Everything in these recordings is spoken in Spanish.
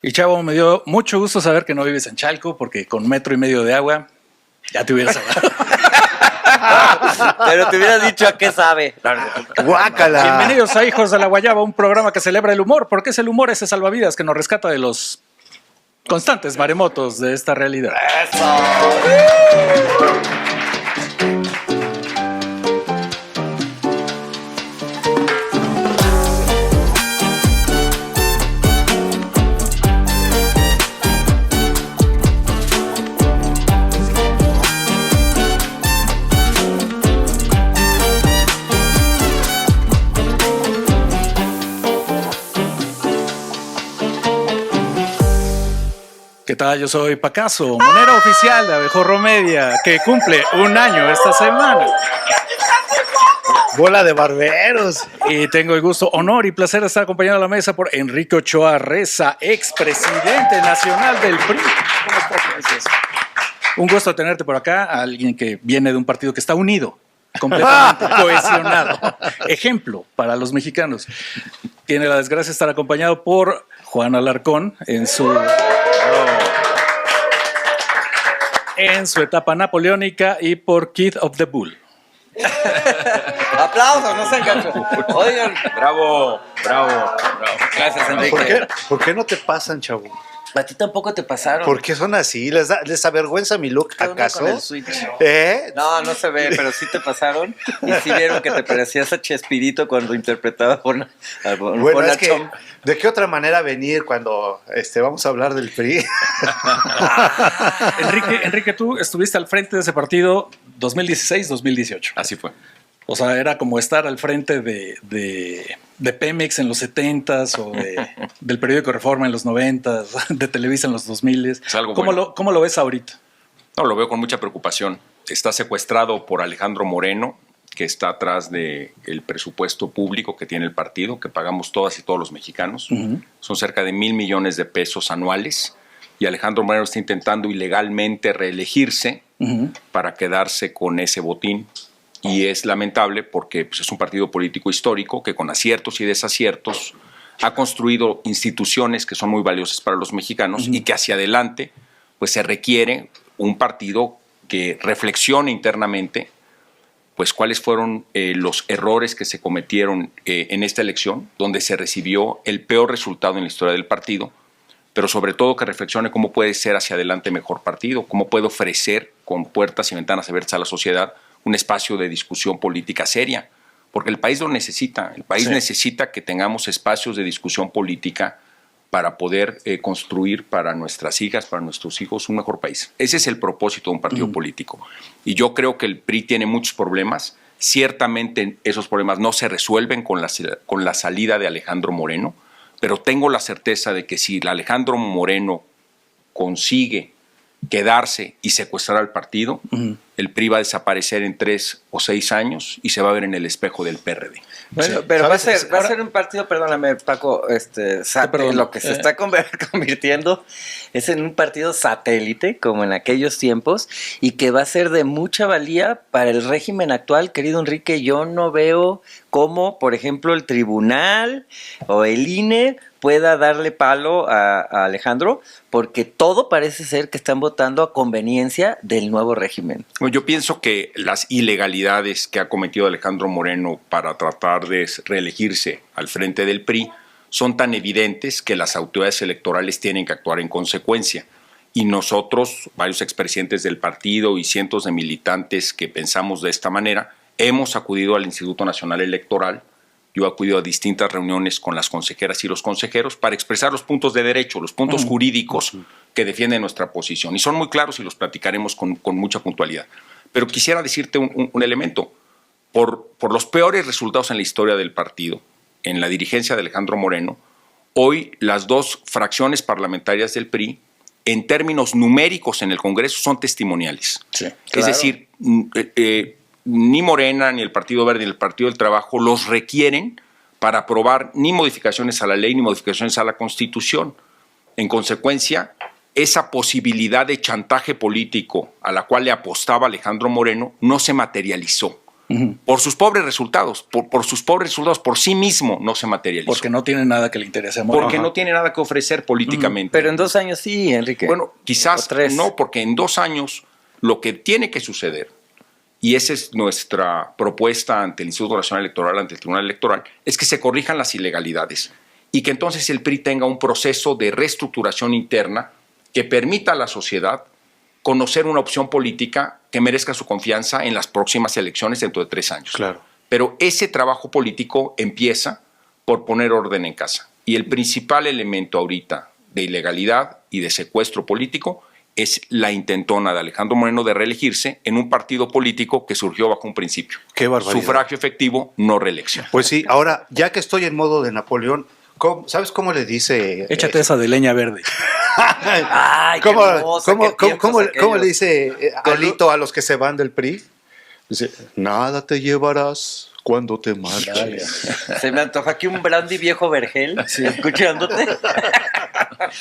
Y Chavo, me dio mucho gusto saber que no vives en Chalco, porque con 1.5 metros de agua ya te hubieras ahogado. Pero te hubieras dicho a qué sabe. ¡Guácala! Bienvenidos a Hijos de la Guayaba, un programa que celebra el humor, porque es el humor ese salvavidas que nos rescata de los constantes maremotos de esta realidad. ¿Qué tal? Yo soy Pacaso, monero oficial de Abejorro Media, que cumple un año esta semana. Bola de barberos. Y tengo el gusto, honor y placer de estar acompañado a la mesa por Enrique Ochoa Reza, expresidente nacional del PRI. ¿Cómo estás, Enrique? Un gusto tenerte por acá, alguien que viene de un partido que está unido, completamente cohesionado. Ejemplo para los mexicanos. Tiene la desgracia de estar acompañado por Juan Alarcón en su etapa napoleónica y por Keith of the Bull. Aplausos, no sean gachos. Oigan, Bravo. gracias, Enrique. ¿Por qué no te pasan, chavo? A ti tampoco te pasaron. ¿Por qué son así? ¿Les avergüenza mi look, Cada uno acaso? con el Switch. No se ve, pero sí te pasaron. Y sí vieron que te parecías a Chespirito cuando interpretaba Bueno, es que, Bonachón. ¿de qué otra manera venir cuando vamos a hablar del PRI? Enrique, tú estuviste al frente de ese partido 2016-2018. Así fue. O sea, era como estar al frente de Pemex en los 70s o del periódico Reforma en los 90s, de Televisa en los 2000s. Es algo ¿Cómo, bueno. ¿Cómo lo ves ahorita? No, lo veo con mucha preocupación. Está secuestrado por Alejandro Moreno, que está atrás del presupuesto público que tiene el partido, que pagamos todas y todos los mexicanos. Son cerca de 1,000 millones de pesos anuales. Y Alejandro Moreno está intentando ilegalmente reelegirse para quedarse con ese botín. Y es lamentable porque pues, es un partido político histórico que con aciertos y desaciertos ha construido instituciones que son muy valiosas para los mexicanos y que hacia adelante pues, se requiere un partido que reflexione internamente pues, cuáles fueron los errores que se cometieron en esta elección, donde se recibió el peor resultado en la historia del partido, pero sobre todo que reflexione cómo puede ser hacia adelante mejor partido, cómo puede ofrecer con puertas y ventanas abiertas a la sociedad un espacio de discusión política seria, porque el país lo necesita. El país necesita que tengamos espacios de discusión política para poder construir para nuestras hijas, para nuestros hijos, un mejor país. Ese es el propósito de un partido político. Y yo creo que el PRI tiene muchos problemas. Ciertamente esos problemas no se resuelven con la salida de Alejandro Moreno, pero tengo la certeza de que si Alejandro Moreno consigue quedarse y secuestrar al partido, el PRI va a desaparecer en 3 o 6 años y se va a ver en el espejo del PRD. Bueno, Sí. pero va a ¿Sabes? ser un partido, perdóname, Paco, lo que se está convirtiendo es en un partido satélite, como en aquellos tiempos, y que va a ser de mucha valía para el régimen actual, querido Enrique. Yo no veo cómo, por ejemplo, el tribunal o el INE pueda darle palo a Alejandro, porque todo parece ser que están votando a conveniencia del nuevo régimen. Bueno, yo pienso que las ilegalidades que ha cometido Alejandro Moreno para tratar de reelegirse al frente del PRI son tan evidentes que las autoridades electorales tienen que actuar en consecuencia. Y nosotros, varios expresidentes del partido y cientos de militantes que pensamos de esta manera, hemos acudido al Instituto Nacional Electoral. Yo he acudido a distintas reuniones con las consejeras y los consejeros para expresar los puntos de derecho, los puntos jurídicos que defienden nuestra posición. Y son muy claros y los platicaremos con mucha puntualidad. Pero quisiera decirte un elemento. Por los peores resultados en la historia del partido, en la dirigencia de Alejandro Moreno, hoy las 2 fracciones parlamentarias del PRI, en términos numéricos en el Congreso, son testimoniales. Sí, Es claro. decir, ni Morena, ni el Partido Verde, ni el Partido del Trabajo los requieren para aprobar ni modificaciones a la ley, ni modificaciones a la Constitución. En consecuencia, esa posibilidad de chantaje político a la cual le apostaba Alejandro Moreno no se materializó. por sus pobres resultados, por sus pobres resultados, por sí mismo no se materializó. Porque no tiene nada que le interese a Morena. Porque no tiene nada que ofrecer políticamente. Pero en 2 años sí, Enrique. Bueno, quizás 3. no, porque en 2 años lo que tiene que suceder, y esa es nuestra propuesta ante el Instituto Nacional Electoral, ante el Tribunal Electoral, es que se corrijan las ilegalidades y que entonces el PRI tenga un proceso de reestructuración interna que permita a la sociedad conocer una opción política que merezca su confianza en las próximas elecciones dentro de 3 años. Claro. Pero ese trabajo político empieza por poner orden en casa. Y el principal elemento ahorita de ilegalidad y de secuestro político es la intentona de Alejandro Moreno de reelegirse en un partido político que surgió bajo un principio. Qué barbaridad. Sufragio efectivo, no reelección. Pues sí, ahora, ya que estoy en modo de Napoleón, ¿sabes cómo le dice? Échate esa de leña verde. Ay, ¿Cómo, qué hermoso, cómo- qué tiempos cómo aquellos. le dice Alito a los que se van del PRI? Dice, nada te llevarás cuando te marches. Se me antoja aquí un brandy viejo vergel, escuchándote.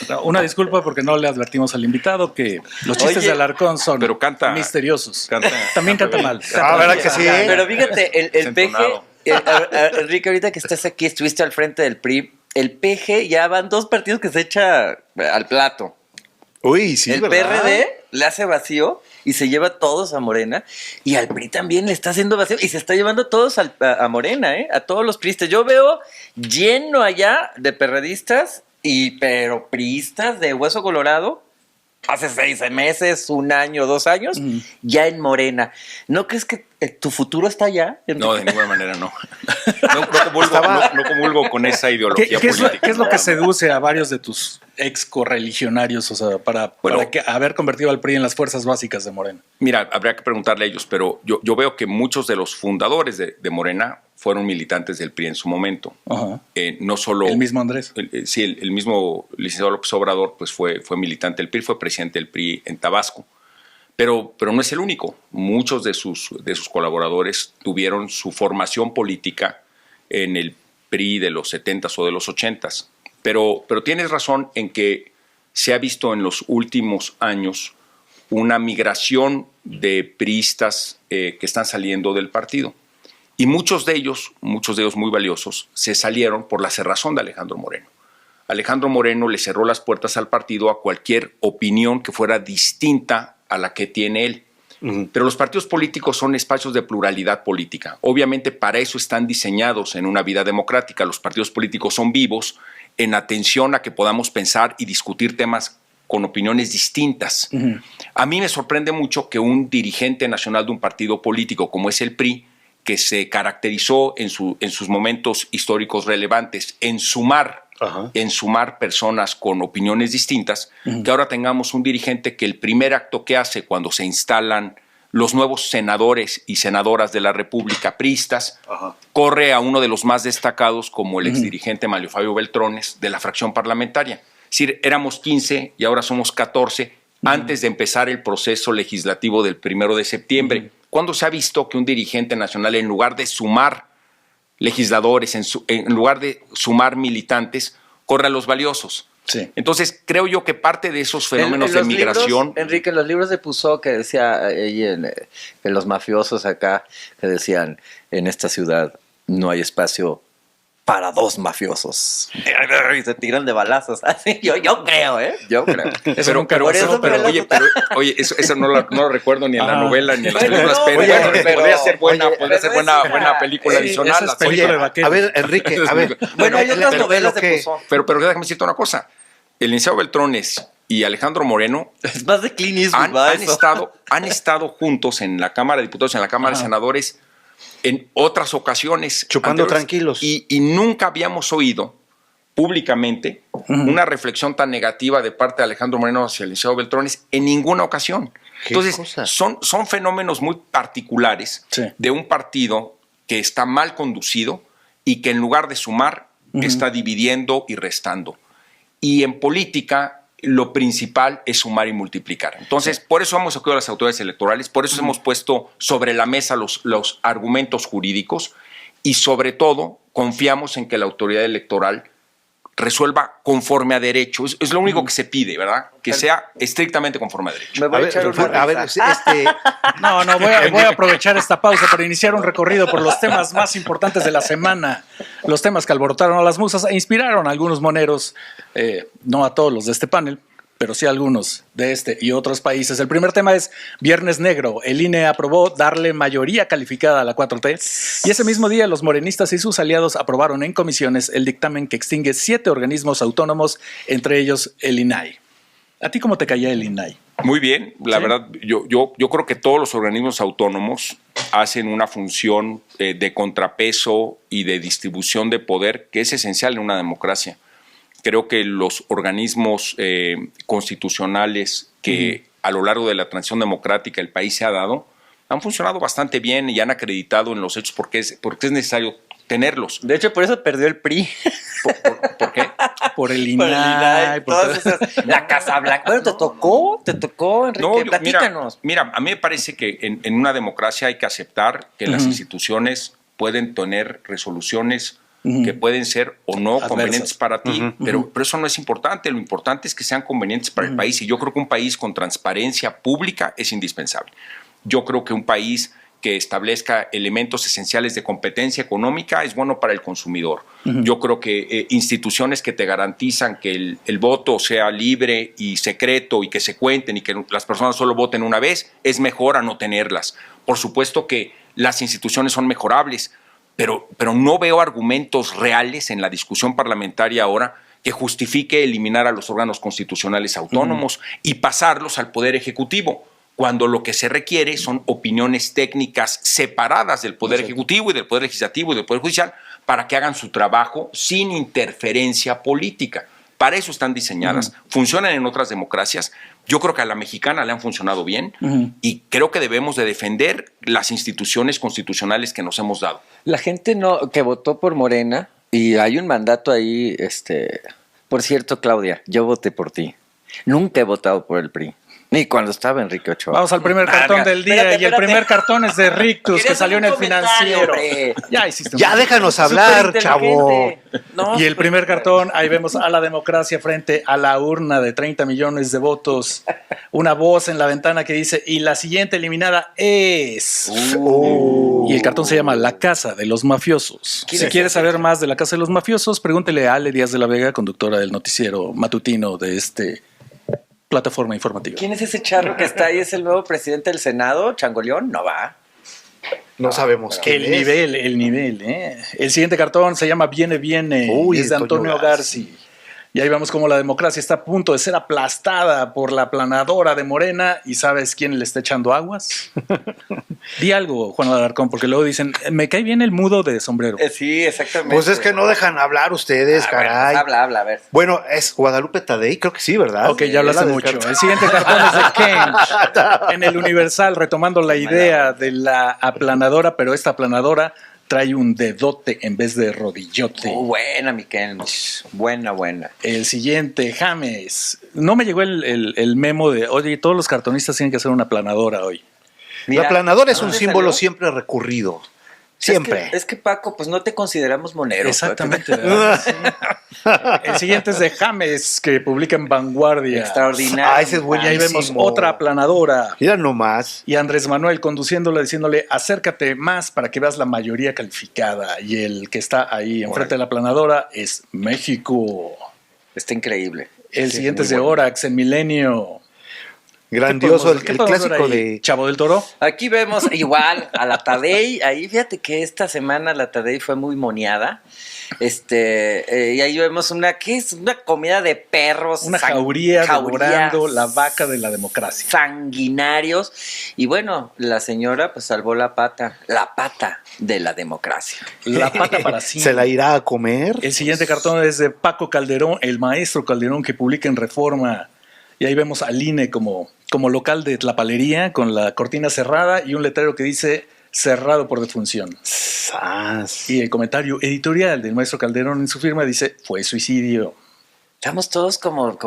No, una disculpa porque no le advertimos al invitado que los chistes Oye, de Alarcón son pero canta- misteriosos. canta- También canta canta mal. Ah, ¿verdad que sí? Pero fíjate, el Desentonado. PG, Enrique, ahorita que estás aquí, estuviste al frente del PRI, el PG ya van 2 partidos que se echa al plato. Uy, sí, el ¿verdad? PRD le hace vacío y se lleva a todos a Morena, y al PRI también le está haciendo vacío y se está llevando a todos a Morena, a todos los priistas. Yo veo lleno allá de perredistas, pero priistas de hueso colorado, hace 6 meses, 1 año, 2 años, ya en Morena. ¿No crees que tu futuro está allá? No, de ninguna manera no. No comulgo con esa ideología ¿Qué es política. lo que seduce a varios de tus ex correligionarios, o sea, para haber convertido al PRI en las fuerzas básicas de Morena? Mira, habría que preguntarle a ellos, pero yo veo que muchos de los fundadores de Morena fueron militantes del PRI en su momento. Ajá. No solo... El mismo Andrés. Sí, el mismo licenciado López Obrador pues fue militante del PRI, fue presidente del PRI en Tabasco. Pero no es el único. Muchos de sus colaboradores tuvieron su formación política en el PRI de los 70s o de los 80s. Pero tienes razón en que se ha visto en los últimos años una migración de priistas que están saliendo del partido. Y muchos de ellos muy valiosos, se salieron por la cerrazón de Alejandro Moreno. Alejandro Moreno le cerró las puertas al partido a cualquier opinión que fuera distinta a la que tiene él. Pero los partidos políticos son espacios de pluralidad política. Obviamente para eso están diseñados en una vida democrática. Los partidos políticos son vivos en atención a que podamos pensar y discutir temas con opiniones distintas. A mí me sorprende mucho que un dirigente nacional de un partido político como es el PRI, que se caracterizó en sus momentos históricos relevantes en sumar personas con opiniones distintas, que ahora tengamos un dirigente que el primer acto que hace cuando se instalan los nuevos senadores y senadoras de la República priistas, corre a uno de los más destacados como el exdirigente Mario Fabio Beltrones de la fracción parlamentaria. Es decir, éramos 15 y ahora somos 14 antes de empezar el proceso legislativo del 1 de septiembre. ¿Cuándo se ha visto que un dirigente nacional, en lugar de sumar legisladores, en lugar de sumar militantes, corre a los valiosos? Sí. Entonces, creo yo que parte de esos fenómenos de los migración... libros, Enrique, en los libros de Puzo que decía ahí en los mafiosos acá, que decían, en esta ciudad no hay espacio para 2 mafiosos. Y se tiran de balazos. Así, yo creo, Yo creo. Eso nunca pasó, Oye, eso no lo recuerdo ni en la novela ni en las Bueno, películas, no, pero podría ser buena pero buena película adicional. esa es película de vaqueros. A ver, Enrique, a ver. Bueno, hay otras pero novelas lo de que- Puzo. Pero déjame decirte una cosa. El licenciado Beltrones y Alejandro Moreno Es más de Clint Eastwood, ¿va eso? han estado juntos en la Cámara de Diputados, en la Cámara de Senadores, en otras ocasiones. Chupando anteriores. tranquilos. Y nunca habíamos oído públicamente una reflexión tan negativa de parte de Alejandro Moreno hacia el licenciado Beltrones en ninguna ocasión. ¿Qué Entonces, cosa? son fenómenos muy particulares de un partido que está mal conducido y que en lugar de sumar está dividiendo y restando. Y en política lo principal es sumar y multiplicar. Entonces, por eso hemos acudido a las autoridades electorales, por eso hemos puesto sobre la mesa los argumentos jurídicos y sobre todo confiamos en que la autoridad electoral resuelva conforme a derecho. Es lo único que se pide, ¿verdad? Que sea estrictamente conforme a derecho. Me voy a echar una risa. No, voy a aprovechar esta pausa para iniciar un recorrido por los temas más importantes de la semana, los temas que alborotaron a las musas e inspiraron a algunos moneros, no a todos los de este panel, pero sí a algunos de este y otros países. El primer tema es Viernes Negro. El INE aprobó darle mayoría calificada a la 4T y ese mismo día los morenistas y sus aliados aprobaron en comisiones el dictamen que extingue 7 organismos autónomos, entre ellos el INAI. ¿A ti cómo te caía el INAI? Muy bien, la ¿Sí? verdad, yo creo que todos los organismos autónomos hacen una función de contrapeso y de distribución de poder que es esencial en una democracia. Creo que los organismos constitucionales que a lo largo de la transición democrática el país se ha dado han funcionado bastante bien y han acreditado en los hechos porque es necesario tenerlos. De hecho, por eso perdió el PRI. ¿Por qué? Por el INAI. La Casa Blanca. Bueno, te tocó, Enrique. Platícanos. Mira, a mí me parece que en una democracia hay que aceptar que las instituciones pueden tener resoluciones que pueden ser o no adversas, convenientes para ti, pero eso no es importante. Lo importante es que sean convenientes para el país, y yo creo que un país con transparencia pública es indispensable. Yo creo que un país que establezca elementos esenciales de competencia económica es bueno para el consumidor. Yo creo que instituciones que te garantizan que el voto sea libre y secreto y que se cuenten y que las personas solo voten una vez es mejor a no tenerlas. Por supuesto que las instituciones son mejorables, pero no veo argumentos reales en la discusión parlamentaria ahora que justifique eliminar a los órganos constitucionales autónomos y pasarlos al Poder Ejecutivo, cuando lo que se requiere son opiniones técnicas separadas del Poder Ejecutivo y del Poder Legislativo y del Poder Judicial para que hagan su trabajo sin interferencia política. Para eso están diseñadas, funcionan en otras democracias. Yo creo que a la mexicana le han funcionado bien y creo que debemos de defender las instituciones constitucionales que nos hemos dado. La gente que votó por Morena, y hay un mandato ahí, por cierto, Claudia, yo voté por ti. Nunca he votado por el PRI. Ni cuando estaba Enrique Ochoa. Vamos al primer cartón del día. Y el primer cartón es de Rictus, que salió en el Financiero. Ya déjanos hablar, chavo. Y el primer cartón, ahí vemos a la democracia frente a la urna de 30 millones de votos. Una voz en la ventana que dice, y la siguiente eliminada es... Y el cartón se llama La Casa de los Mafiosos. Si quieres saber más de La Casa de los Mafiosos, pregúntele a Ale Díaz de la Vega, conductora del noticiero matutino de plataforma informativa. ¿Quién es ese charro que está ahí? ¿Es el nuevo presidente del Senado? ¿Changoleón? No va. No sabemos quién es. El nivel. El siguiente cartón se llama Viene. Es de Antonio Garci. Y ahí vemos cómo la democracia está a punto de ser aplastada por la aplanadora de Morena. ¿Y sabes quién le está echando aguas? Di algo, Juan Alarcón, porque luego dicen, me cae bien el mudo de sombrero. Sí, exactamente. Pues es que no dejan hablar ustedes, caray. Habla, a ver. Bueno, es Guadalupe Tadei, creo que sí, ¿verdad? Ok, ya hablaste mucho. El siguiente cartón es de Kench, en el Universal, retomando la idea de la aplanadora, pero esta aplanadora trae un dedote en vez de rodillote. Buena, Miquel. Buena. El siguiente, James. No me llegó el memo de, oye, todos los cartonistas tienen que hacer una aplanadora hoy. Mira, la aplanadora es un ¿dónde símbolo salió? siempre recurrido. Siempre. Es que Paco, pues no te consideramos monero. Exactamente. ¿Verdad? Sí. El siguiente es de James, que publica en Vanguardia. Extraordinario. Ese es Y buenísimo. ahí vemos otra aplanadora. Mira nomás. Y Andrés Manuel conduciéndola, diciéndole, acércate más para que veas la mayoría calificada. Y el que está ahí enfrente de la aplanadora es México. Está increíble. El siguiente es de Orax, en Milenio. Grandioso, el ¿Qué podemos ver clásico ahí? de... Chavo del Toro. Aquí vemos igual a la Tadei. Ahí fíjate que esta semana la Tadei fue muy moneada. Y ahí vemos ¿qué es? Una comida de perros. Una jauría devorando la vaca de la democracia. Sanguinarios. Y bueno, la señora pues salvó la pata de la democracia. La pata para sí. ¿Se la irá a comer? El siguiente cartón es de Paco Calderón, el maestro Calderón, que publica en Reforma. Y ahí vemos al INE como local de tlapalería, con la cortina cerrada y un letrero que dice cerrado por defunción. Y el comentario editorial del maestro Calderón en su firma dice, fue suicidio. Estamos todos como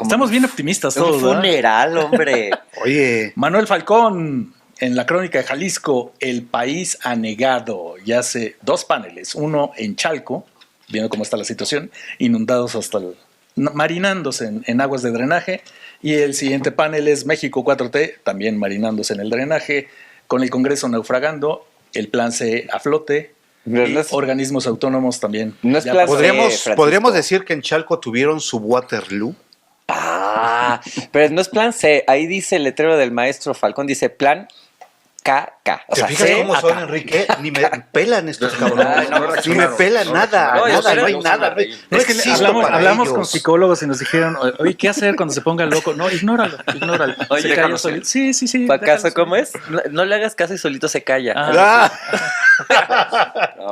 Estamos bien optimistas un todos, ¿verdad? funeral, hombre. Oye. Manuel Falcón, en la Crónica de Jalisco, el país anegado. Y hace 2 paneles, uno en Chalco viendo cómo está la situación, inundados marinándose en aguas de drenaje. Y el siguiente panel es México 4T, también marinándose en el drenaje, con el Congreso naufragando, el plan C a flote, y organismos autónomos también. No es plan C, ¿Podríamos decir que en Chalco tuvieron su Waterloo? Pero no es plan C. Ahí dice el letrero del maestro Falcón, dice plan KK. ¿Te fijas cómo son, Enrique? Ni me pelan estos cabrones. Ni me pelan nada. No hay nada. No es que existo para hablamos ellos. con psicólogos y nos dijeron, oye, ¿qué hacer cuando se ponga loco? No, ignóralo. Oye, Se cayó solito. Sí. ¿Acaso cómo es? No le hagas caso y solito se calla.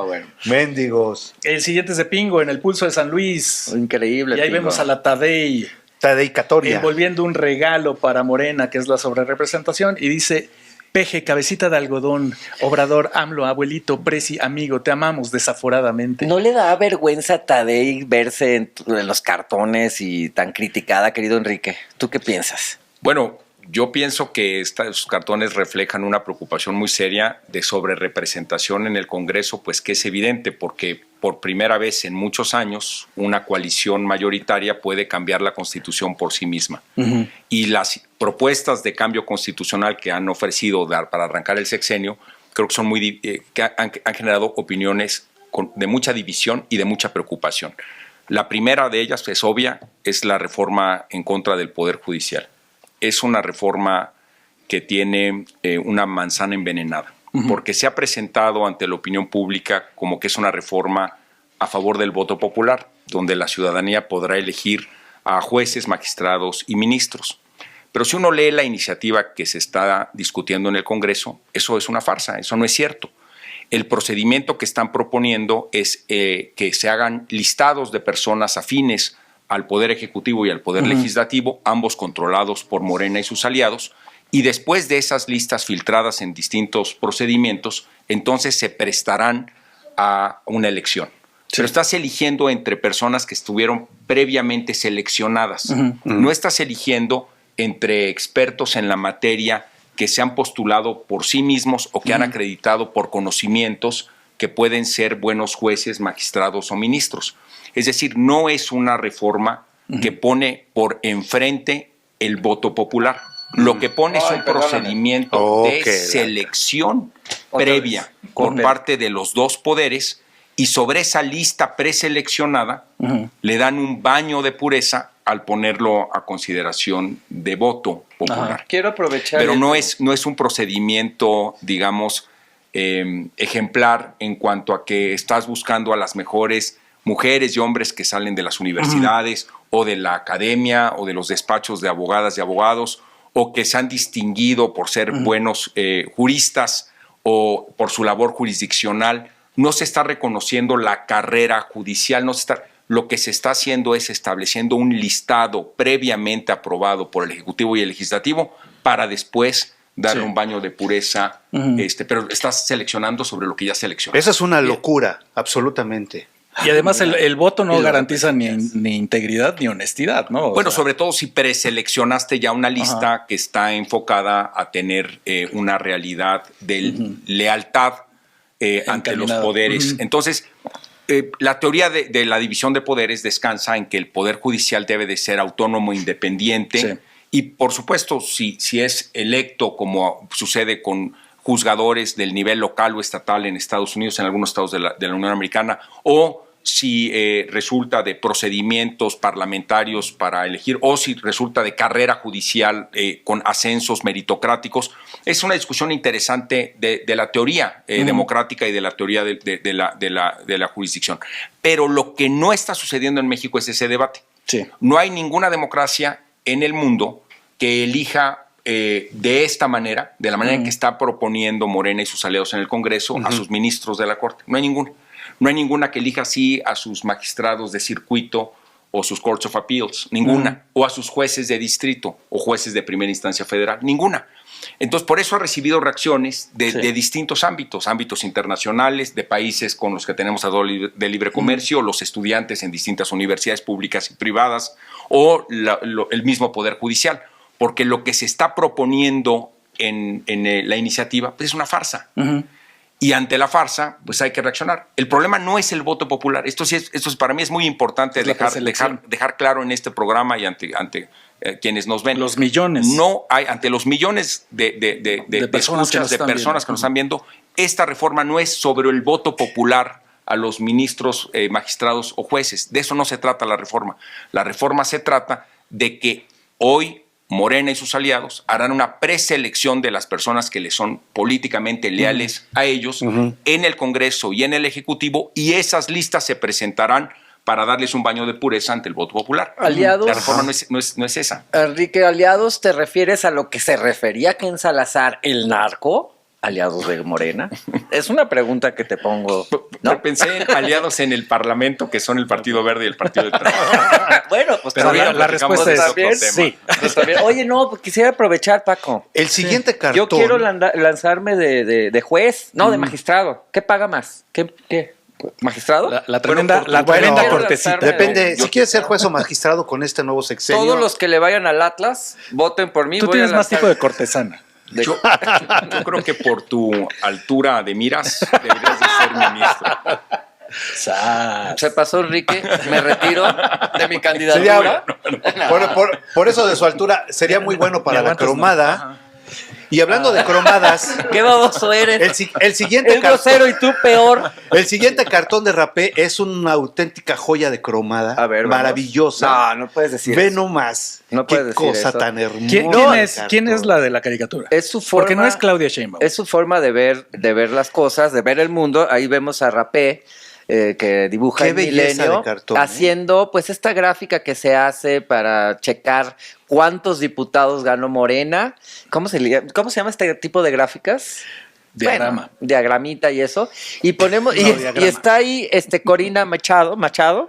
Bueno. Mendigos. El siguiente es de Pingo, en el Pulso de San Luis. Increíble. Y ahí vemos a la Tadei Tadei-catoria. envolviendo un regalo para Morena, que es la sobrerepresentación, y dice: Peje, cabecita de algodón, Obrador, AMLO, abuelito, Presi, amigo, te amamos desaforadamente. ¿No le da vergüenza a Tadei verse en los cartones y tan criticada, querido Enrique? ¿Tú qué piensas? Bueno, yo pienso que estos cartones reflejan una preocupación muy seria de sobrerepresentación en el Congreso, pues que es evidente, porque por primera vez en muchos años una coalición mayoritaria puede cambiar la Constitución por sí misma. Uh-huh. Y las propuestas de cambio constitucional que han ofrecido para arrancar el sexenio, creo que son que han generado opiniones de mucha división y de mucha preocupación. La primera de ellas es obvia, es la reforma en contra del Poder Judicial. Es una reforma que tiene una manzana envenenada, uh-huh, porque se ha presentado ante la opinión pública como que es una reforma a favor del voto popular, donde la ciudadanía podrá elegir a jueces, magistrados y ministros. Pero si uno lee la iniciativa que se está discutiendo en el Congreso, eso es una farsa, eso no es cierto. El procedimiento que están proponiendo es que se hagan listados de personas afines al Poder Ejecutivo y al Poder uh-huh Legislativo, ambos controlados por Morena y sus aliados, y después de esas listas filtradas en distintos procedimientos, entonces se prestarán a una elección. Sí. Pero estás eligiendo entre personas que estuvieron previamente seleccionadas. Uh-huh. No estás eligiendo entre expertos en la materia que se han postulado por sí mismos o que han acreditado por conocimientos que pueden ser buenos jueces, magistrados o ministros. Es decir, no es una reforma que pone por enfrente el voto popular. Lo que pone es un procedimiento de selección previa por parte de los dos poderes, y sobre esa lista preseleccionada le dan un baño de pureza al ponerlo a consideración de voto popular. Quiero aprovechar. Pero no es un procedimiento, digamos, ejemplar en cuanto a que estás buscando a las mejores mujeres y hombres que salen de las universidades o de la academia o de los despachos de abogadas y abogados, o que se han distinguido por ser buenos juristas o por su labor jurisdiccional. No se está reconociendo la carrera judicial, lo que se está haciendo es estableciendo un listado previamente aprobado por el Ejecutivo y el Legislativo para después darle un baño de pureza, pero estás seleccionando sobre lo que ya seleccionaste. Esa es una locura, absolutamente. Y además el voto no garantiza ni integridad ni honestidad, ¿no? Bueno, sobre todo si preseleccionaste ya una lista que está enfocada a tener una realidad de lealtad ante los poderes. Entonces, la teoría de la división de poderes descansa en que el Poder Judicial debe de ser autónomo, independiente, y por supuesto, si es electo, como sucede con juzgadores del nivel local o estatal en Estados Unidos, en algunos estados de la Unión Americana, o si resulta de procedimientos parlamentarios para elegir, o si resulta de carrera judicial con ascensos meritocráticos. Es una discusión interesante de la teoría democrática y de la teoría de la jurisdicción. Pero lo que no está sucediendo en México es ese debate. Sí. No hay ninguna democracia en el mundo que elija de esta manera, de la manera en que está proponiendo Morena y sus aliados en el Congreso, a sus ministros de la Corte. No hay ninguna. No hay ninguna que elija así a sus magistrados de circuito o sus Courts of Appeals, ninguna. O a sus jueces de distrito o jueces de primera instancia federal, ninguna. Entonces, por eso ha recibido reacciones de distintos ámbitos internacionales, de países con los que tenemos tratado de libre comercio, los estudiantes en distintas universidades públicas y privadas, o el mismo Poder Judicial, porque lo que se está proponiendo en la iniciativa pues es una farsa. Y ante la farsa, pues hay que reaccionar. El problema no es el voto popular. Esto para mí es muy importante dejar claro en este programa y ante quienes nos ven. Los millones. No hay, ante los millones de personas que nos están viendo, esta reforma no es sobre el voto popular a los ministros, magistrados o jueces. De eso no se trata la reforma. La reforma se trata de que hoy Morena y sus aliados harán una preselección de las personas que les son políticamente leales a ellos en el Congreso y en el Ejecutivo, y esas listas se presentarán para darles un baño de pureza ante el voto popular. Aliados. La reforma no es esa. Enrique, aliados, ¿te refieres a lo que se refería Ken Salazar, el narco? Aliados de Morena. Es una pregunta que te pongo, ¿no? Pensé en aliados en el Parlamento, que son el Partido Verde y el Partido del Trabajo. Bueno, pues pero también, la respuesta es también, sí. Pues también. Oye, no, pues quisiera aprovechar, Paco. El siguiente cartón. Yo quiero lanzarme de juez, no, de magistrado. ¿Qué paga más? ¿Qué? ¿Magistrado? La tremenda quiero cortesita. lanzarme Depende, si quieres ser juez o magistrado con este nuevo sexenio. Todos los que le vayan al Atlas, voten por mí. Tú tienes más tipo de cortesana. Yo creo que por tu altura de miras deberías de ser ministro. Se pasó, Enrique. Me retiro de mi candidatura. Por eso de su altura sería muy bueno para la cromada. Y hablando de cromadas, Qué baboso eres. el siguiente El grosero y tú peor. El siguiente cartón de rapé es una auténtica joya de cromada. A ver, vamos. Maravillosa. No puedes decir Ve eso. nomás. No qué puedes decir cosa eso. tan hermosa. ¿Quién es la de la caricatura? Es su forma. Porque no es Claudia Sheinbaum. Es su forma de ver las cosas, de ver el mundo. Ahí vemos a Rapé, que dibuja Qué el belleza milenio, de cartón, haciendo pues esta gráfica que se hace para checar cuántos diputados ganó Morena. ¿Cómo se llama este tipo de gráficas? Diagrama. Bueno, diagramita y eso. Y ponemos, y diagrama. está ahí Corina Machado.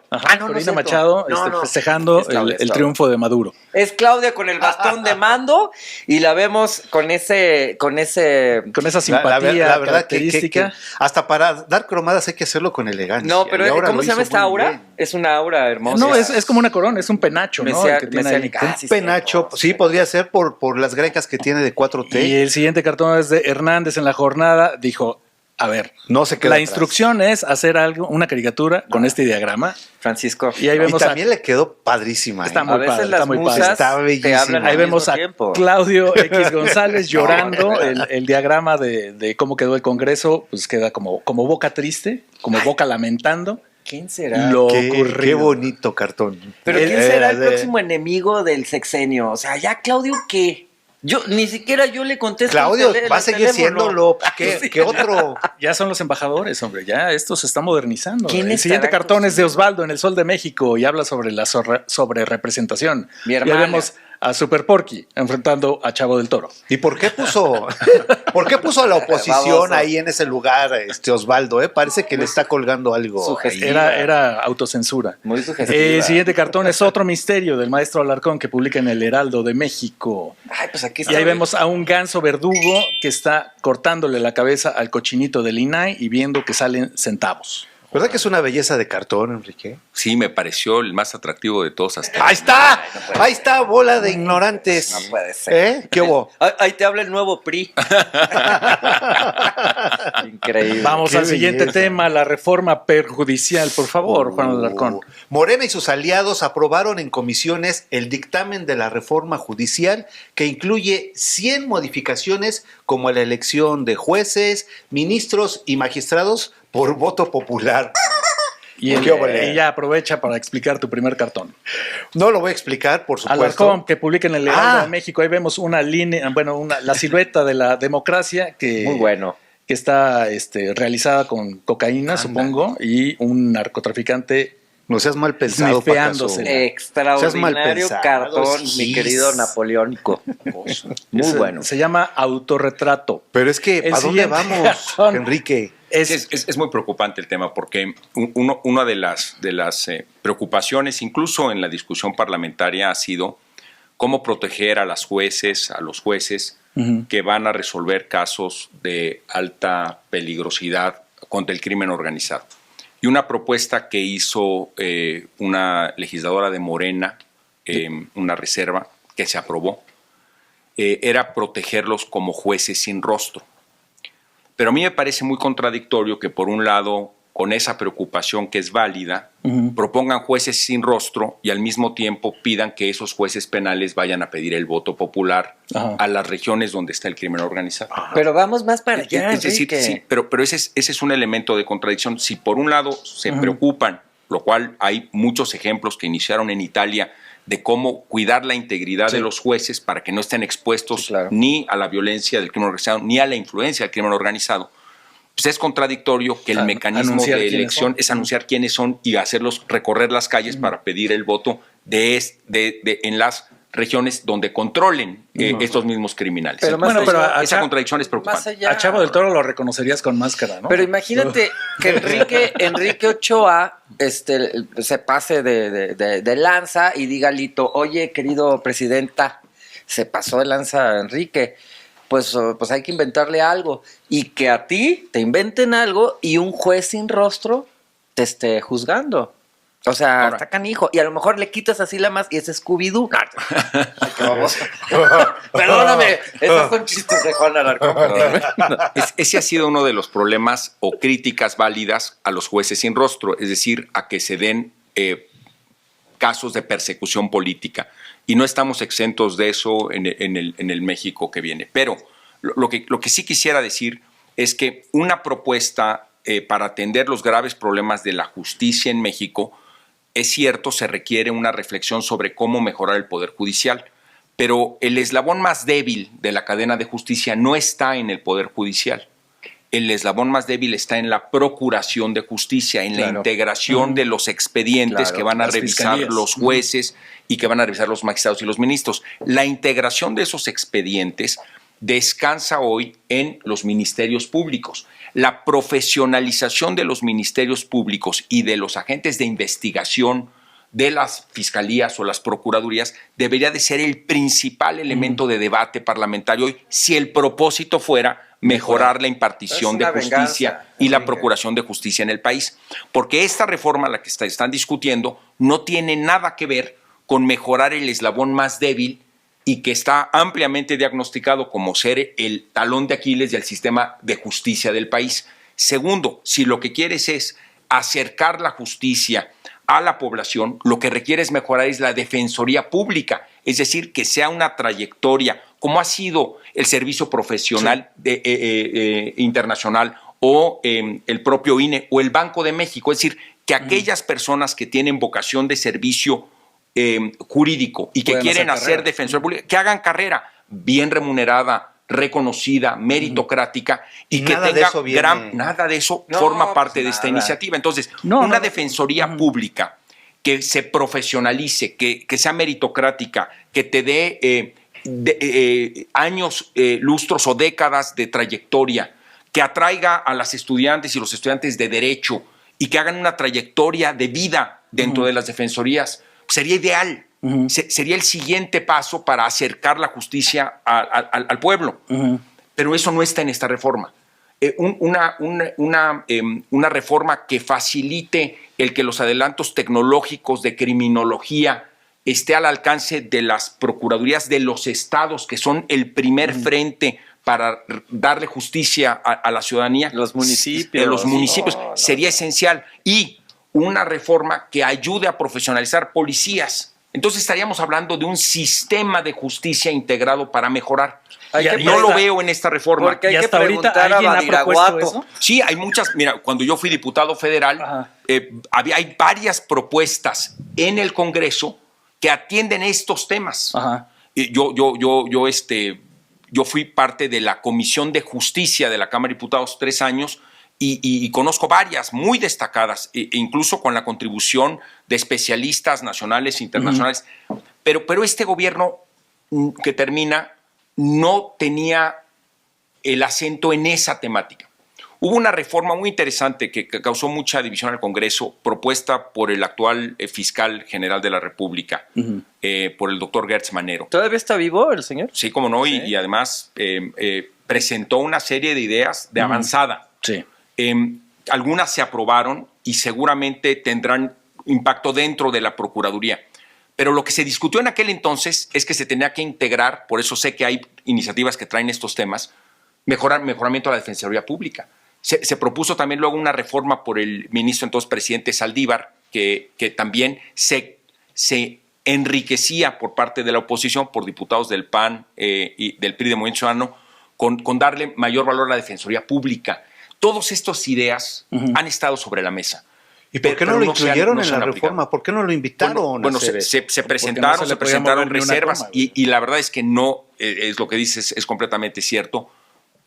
Ajá, no, Corina no es Machado cierto. No. festejando Es Claudia, el triunfo de Maduro. Es Claudia con el bastón de mando y la vemos con esa Con esa simpatía la verdad que característica. hasta para dar cromadas hay que hacerlo con elegancia. No, pero Y ahora ¿cómo lo se llama hizo esta muy aura? bien. Es una aura hermosa. No, es como una corona, es un penacho, ¿no? El que tiene ahí. Un penacho, sí, podría ser por las grecas que tiene de 4T. Y el siguiente cartón es de Hernández en la jornada. Dijo, a ver, No se queda la atrás. instrucción es hacer una caricatura con este diagrama. Francisco. Y ahí Y vemos también le quedó padrísima. Está ¿eh? muy a veces padre, las está muy padre. musas Está te bellísima. hablan Ahí al vemos mismo a tiempo. Claudio X González llorando. El diagrama de cómo quedó el Congreso, pues queda como boca triste, como boca lamentando ¿Quién será? lo Qué ocurrido. bonito cartón. Pero El- ¿quién será el de- próximo enemigo del sexenio? O sea, ya Claudio, ¿qué? Ni siquiera yo le contesto. Claudio el va a seguir teléfono. siéndolo. ¿Qué otro? Ya son los embajadores, hombre, ya esto se está modernizando. ¿Quién El siguiente estará cartón es de construyendo? Osvaldo en El Sol de México y habla sobre la sobre representación. Mi Ya hermana. vemos a Super Porky enfrentando a Chavo del Toro. ¿Y por qué puso a la oposición Baboso. ahí en ese lugar, Osvaldo? Parece que le está colgando algo. Sugestiva. ahí. Era autocensura. Muy sugestiva. El siguiente cartón es otro misterio del maestro Alarcón que publica en El Heraldo de México. Ay, pues aquí Y está. ahí vemos a un ganso verdugo que está cortándole la cabeza al cochinito del INAI y viendo que salen centavos. ¿Verdad que es una belleza de cartón, Enrique? Sí, me pareció el más atractivo de todos hasta ¡Ahí está! ¡Ahí está, bola de ignorantes! No puede ser. ¿Qué hubo? Ahí te habla el nuevo PRI. Increíble. Vamos Qué al siguiente belleza. tema, la reforma perjudicial. Por favor, Juan Alarcón. Morena y sus aliados aprobaron en comisiones el dictamen de la reforma judicial que incluye 100 modificaciones como la elección de jueces, ministros y magistrados por voto popular. Y ¿Qué óvole? ella aprovecha para explicar tu primer cartón. No lo voy a explicar, por supuesto. Alarcón, que publica en el Heraldo Ah. de México. Ahí vemos una línea, la silueta de la democracia que, Muy bueno. que está realizada con cocaína, supongo, y un narcotraficante. No seas mal pensado, Snifeándose. Pacaso. Seas mal Extraordinario pensado, cartón, mi Gis. querido napoleónico. Muy bueno. Se llama autorretrato. Pero es que, El ¿a dónde siguiente vamos, cartón. Enrique? Es muy preocupante el tema porque una de las preocupaciones, incluso en la discusión parlamentaria, ha sido cómo proteger a las jueces, a los jueces que van a resolver casos de alta peligrosidad contra el crimen organizado. Y una propuesta que hizo una legisladora de Morena, una reserva que se aprobó, era protegerlos como jueces sin rostro. Pero a mí me parece muy contradictorio que, por un lado, con esa preocupación que es válida, propongan jueces sin rostro y al mismo tiempo pidan que esos jueces penales vayan a pedir el voto popular a las regiones donde está el crimen organizado. Pero vamos más para allá, Es decir, sí, pero ese es un elemento de contradicción. Si por un lado se preocupan, lo cual hay muchos ejemplos que iniciaron en Italia de cómo cuidar la integridad de los jueces para que no estén expuestos ni a la violencia del crimen organizado ni a la influencia del crimen organizado, pues es contradictorio que el mecanismo de elección es anunciar quiénes son y hacerlos recorrer las calles para pedir el voto en las regiones donde controlen estos mismos criminales. Pero esa contradicción es preocupante. A Chavo del Toro lo reconocerías con máscara, ¿no? Pero imagínate que Enrique Ochoa se pase de lanza y diga Lito, oye, querido presidenta, se pasó de lanza Enrique. Pues hay que inventarle algo. Y que a ti te inventen algo y un juez sin rostro te esté juzgando. O sea, está canijo. Y a lo mejor le quitas así la más y es Scooby-Doo. Perdóname, esos son chistes de Juan Alarcón. Ese ha sido uno de los problemas o críticas válidas a los jueces sin rostro, es decir, a que se den casos de persecución política. Y no estamos exentos de eso en el México que viene. Pero lo que sí quisiera decir es que una propuesta para atender los graves problemas de la justicia en México, es cierto, se requiere una reflexión sobre cómo mejorar el Poder Judicial. Pero el eslabón más débil de la cadena de justicia no está en el Poder Judicial. El eslabón más débil está en la procuración de justicia, en la integración de los expedientes que van a revisar los jueces y que van a revisar los magistrados y los ministros. La integración de esos expedientes descansa hoy en los ministerios públicos. La profesionalización de los ministerios públicos y de los agentes de investigación de las fiscalías o las procuradurías debería de ser el principal elemento de debate parlamentario hoy, si el propósito fuera mejorar la impartición de justicia y la procuración de justicia en el país. Porque esta reforma, la que están discutiendo, no tiene nada que ver con mejorar el eslabón más débil y que está ampliamente diagnosticado como ser el talón de Aquiles del sistema de justicia del país. Segundo, si lo que quieres es acercar la justicia a la población, lo que requiere es mejorar la defensoría pública, es decir, que sea una trayectoria, como ha sido el servicio profesional internacional o el propio INE o el Banco de México, es decir, que aquellas personas que tienen vocación de servicio jurídico y que quieren hacer defensor público, que hagan carrera bien remunerada, reconocida, meritocrática y que tenga nada de eso forma parte de esta iniciativa. Entonces, una defensoría pública que se profesionalice, que sea meritocrática, que te dé años, lustros o décadas de trayectoria, que atraiga a las estudiantes y los estudiantes de derecho y que hagan una trayectoria de vida dentro de las defensorías, sería ideal. Sería el siguiente paso para acercar la justicia al pueblo. Pero eso no está en esta reforma. Una reforma que facilite el que los adelantos tecnológicos de criminología esté al alcance de las procuradurías de los estados, que son el primer frente para darle justicia a la ciudadanía. Los municipios. Sería esencial. Y una reforma que ayude a profesionalizar policías. Entonces estaríamos hablando de un sistema de justicia integrado para mejorar. No lo veo en esta reforma. Porque hay que preguntar a Badiraguato. Sí, hay muchas. Mira, cuando yo fui diputado federal, hay varias propuestas en el Congreso que atienden estos temas. Yo fui parte de la Comisión de Justicia de la Cámara de Diputados 3 años y conozco varias muy destacadas, incluso con la contribución de especialistas nacionales e internacionales. Pero este gobierno que termina no tenía el acento en esa temática. Hubo una reforma muy interesante que causó mucha división al Congreso, propuesta por el actual fiscal general de la República, por el doctor Gertz Manero. ¿Todavía está vivo el señor? Sí, cómo no, y además presentó una serie de ideas de avanzada. Sí. Algunas se aprobaron y seguramente tendrán impacto dentro de la Procuraduría. Pero lo que se discutió en aquel entonces es que se tenía que integrar, por eso sé que hay iniciativas que traen estos temas, mejoramiento de la Defensoría Pública. Se propuso también luego una reforma por el ministro entonces presidente Saldívar, que también se enriquecía por parte de la oposición, por diputados del PAN y del PRI de Movimiento Ciudadano, con darle mayor valor a la Defensoría Pública. Todas estas ideas han estado sobre la mesa. ¿Y por qué no lo incluyeron en la reforma? ¿Por qué no lo invitaron? Bueno, se presentaron reservas y la verdad es que no, es lo que dices, es completamente cierto,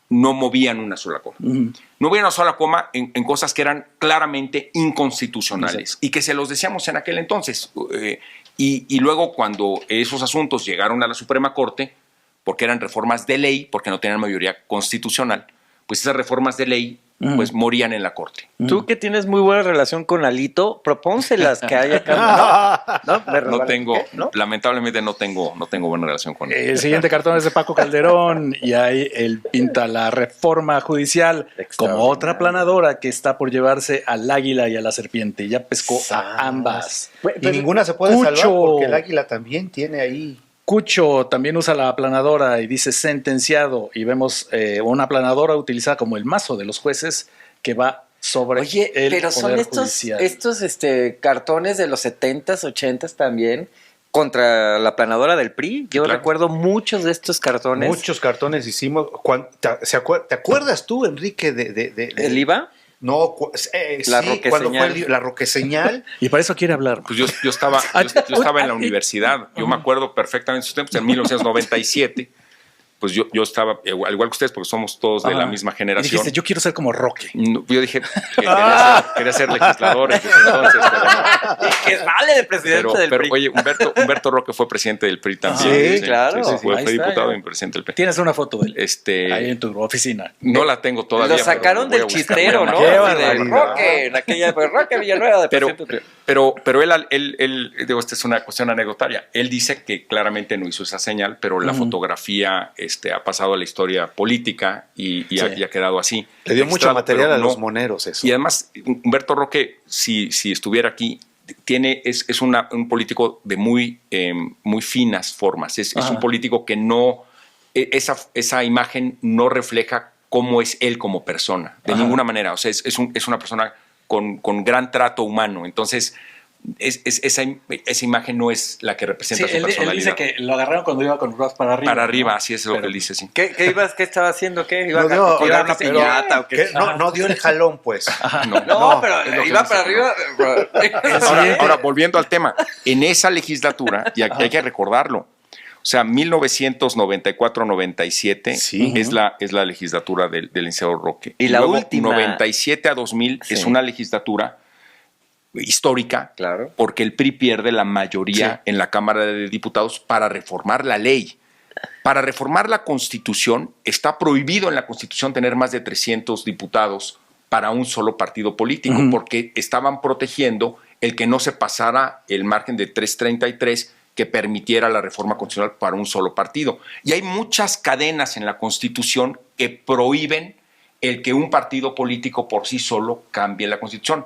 no movían una sola coma. No movían una sola coma en cosas que eran claramente inconstitucionales y que se los decíamos en aquel entonces. Y luego cuando esos asuntos llegaron a la Suprema Corte, porque eran reformas de ley, porque no tenían mayoría constitucional, pues esas reformas de ley pues morían en la Corte. Tú que tienes muy buena relación con Alito, propónselas que haya acá. No tengo, lamentablemente no tengo buena relación con él. El siguiente cartón es de Paco Calderón y ahí él pinta la reforma judicial como otra planadora que está por llevarse al águila y a la serpiente. Ya pescó a ambas. Y ninguna se puede salvar porque el águila también tiene ahí. Cucho también usa la aplanadora y dice sentenciado, y vemos una aplanadora utilizada como el mazo de los jueces que va sobre el pero son poder judicial. estos cartones de los 70s, 80s también contra la aplanadora del PRI. Yo recuerdo muchos de estos cartones. Muchos cartones hicimos. ¿Te acuerdas tú, Enrique, ¿El IVA? No, La sí, Roque cuando Señal. fue la Roque Señal. Y para eso quiere hablar. Pues yo estaba en la universidad, yo me acuerdo perfectamente de esos tiempos, en 1997, pues yo estaba, al igual que ustedes, porque somos todos de la misma Y generación. dijiste, yo quiero ser como Roque. No, yo dije que quería ser legislador desde entonces, pero no. Que sale de presidente del Pero PRI. oye, Humberto Roque fue presidente del PRI también. Sí, claro. Fue Ahí está, diputado ya. y presidente del PRI. Tienes una foto de él ahí en tu oficina. No la tengo todavía. Lo sacaron pero del voy a buscar. chistero, ¿no? Qué Así de barbaridad. Roque, en aquella época, Roque Villanueva de presidente. Pero él, digo, esta es una cuestión anecdotaria. Él dice que claramente no hizo esa señal, pero la fotografía ha pasado a la historia política y ha quedado así. Le dio mucho registrado, material pero a los no. moneros eso. Y además, Humberto Roque, si estuviera aquí, es un político de muy finas formas. Es un político que no, esa imagen no refleja cómo es él como persona, de ninguna manera. O sea, es una persona con gran trato humano. Entonces, esa imagen no es la que representa su personalidad. Él dice que lo agarraron cuando iba con los brazos para arriba. Para arriba, ¿no? así es lo que él dice, sí. ¿Qué estaba haciendo? ¿Qué? ¿Iba No, a tirar una pero- piñata o qué? No dio el jalón, pues. No, es pero lo que iba dice. para arriba. Ahora, volviendo al tema, en esa legislatura, y aquí hay que recordarlo, o sea, 1994-97 Sí. es la legislatura del licenciado Roque. Y la luego, última. 97 a 2000 Sí. es una legislatura histórica, Claro. porque el PRI pierde la mayoría en la Cámara de Diputados para reformar la ley. Para reformar la Constitución, está prohibido en la Constitución tener más de 300 diputados para un solo partido político, porque estaban protegiendo el que no se pasara el margen de 333 que permitiera la reforma constitucional para un solo partido. Y hay muchas cadenas en la Constitución que prohíben el que un partido político por sí solo cambie la Constitución.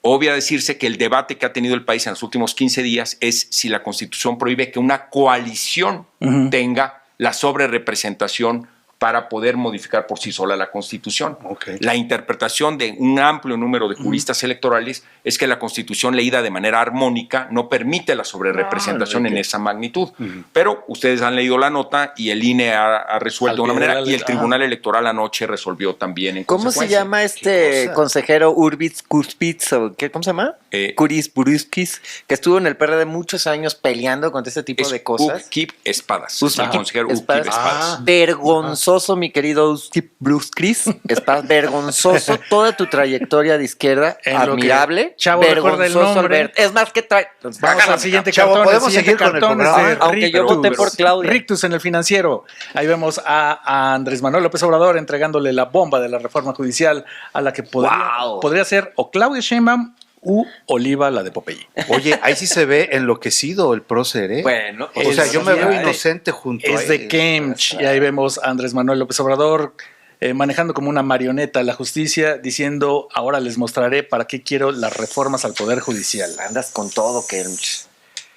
Obvia decirse que el debate que ha tenido el país en los últimos 15 días es si la Constitución prohíbe que una coalición tenga la sobrerepresentación para poder modificar por sí sola la Constitución. Okay. La interpretación de un amplio número de juristas electorales es que la Constitución leída de manera armónica no permite la sobrerepresentación en esa magnitud. Pero ustedes han leído la nota y el INE ha resuelto de una manera y el Tribunal Electoral anoche resolvió también en ¿Cómo se consecuencia. llama ¿Qué cosa? consejero Urbitz Kurspitz o ¿cómo se llama? Curis Buruskis, que estuvo en el PRD muchos años peleando contra este tipo Es de cosas. Ukip Espadas. Ukip El consejero Ukip Espadas. Espadas. Vergonzoso, mi querido Skip Bruskis. Estás vergonzoso toda tu trayectoria de izquierda. En lo que Admirable. Chavo recuerda el vergonzoso. nombre. Es más que trae. Vamos al siguiente Chavo, cartón. podemos el siguiente seguir con el cartón es programa. de Aunque yo voté por Claudia. Rictus en el Financiero. Ahí vemos a Andrés Manuel López Obrador entregándole la bomba de la reforma judicial a la que podría ser o Claudia Sheinbaum u Oliva, la de Popeye. Oye, ahí sí se ve enloquecido el prócer, ¿eh? Bueno, O sea, yo me veo es- inocente junto a Es él. de Kemch. Y ahí vemos a Andrés Manuel López Obrador manejando como una marioneta a la justicia, diciendo, ahora les mostraré para qué quiero las reformas al Poder Judicial. andas con todo, Kermch.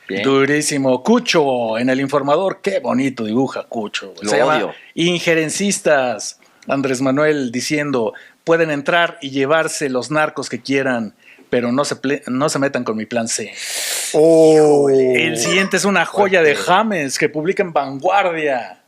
Bien. Durísimo. Cucho en El Informador. Qué bonito dibuja Cucho. Lo Se llama odio. Injerencistas. Andrés Manuel diciendo, pueden entrar y llevarse los narcos que quieran, pero no se metan con mi plan C. El siguiente es una joya de James que publica en Vanguardia.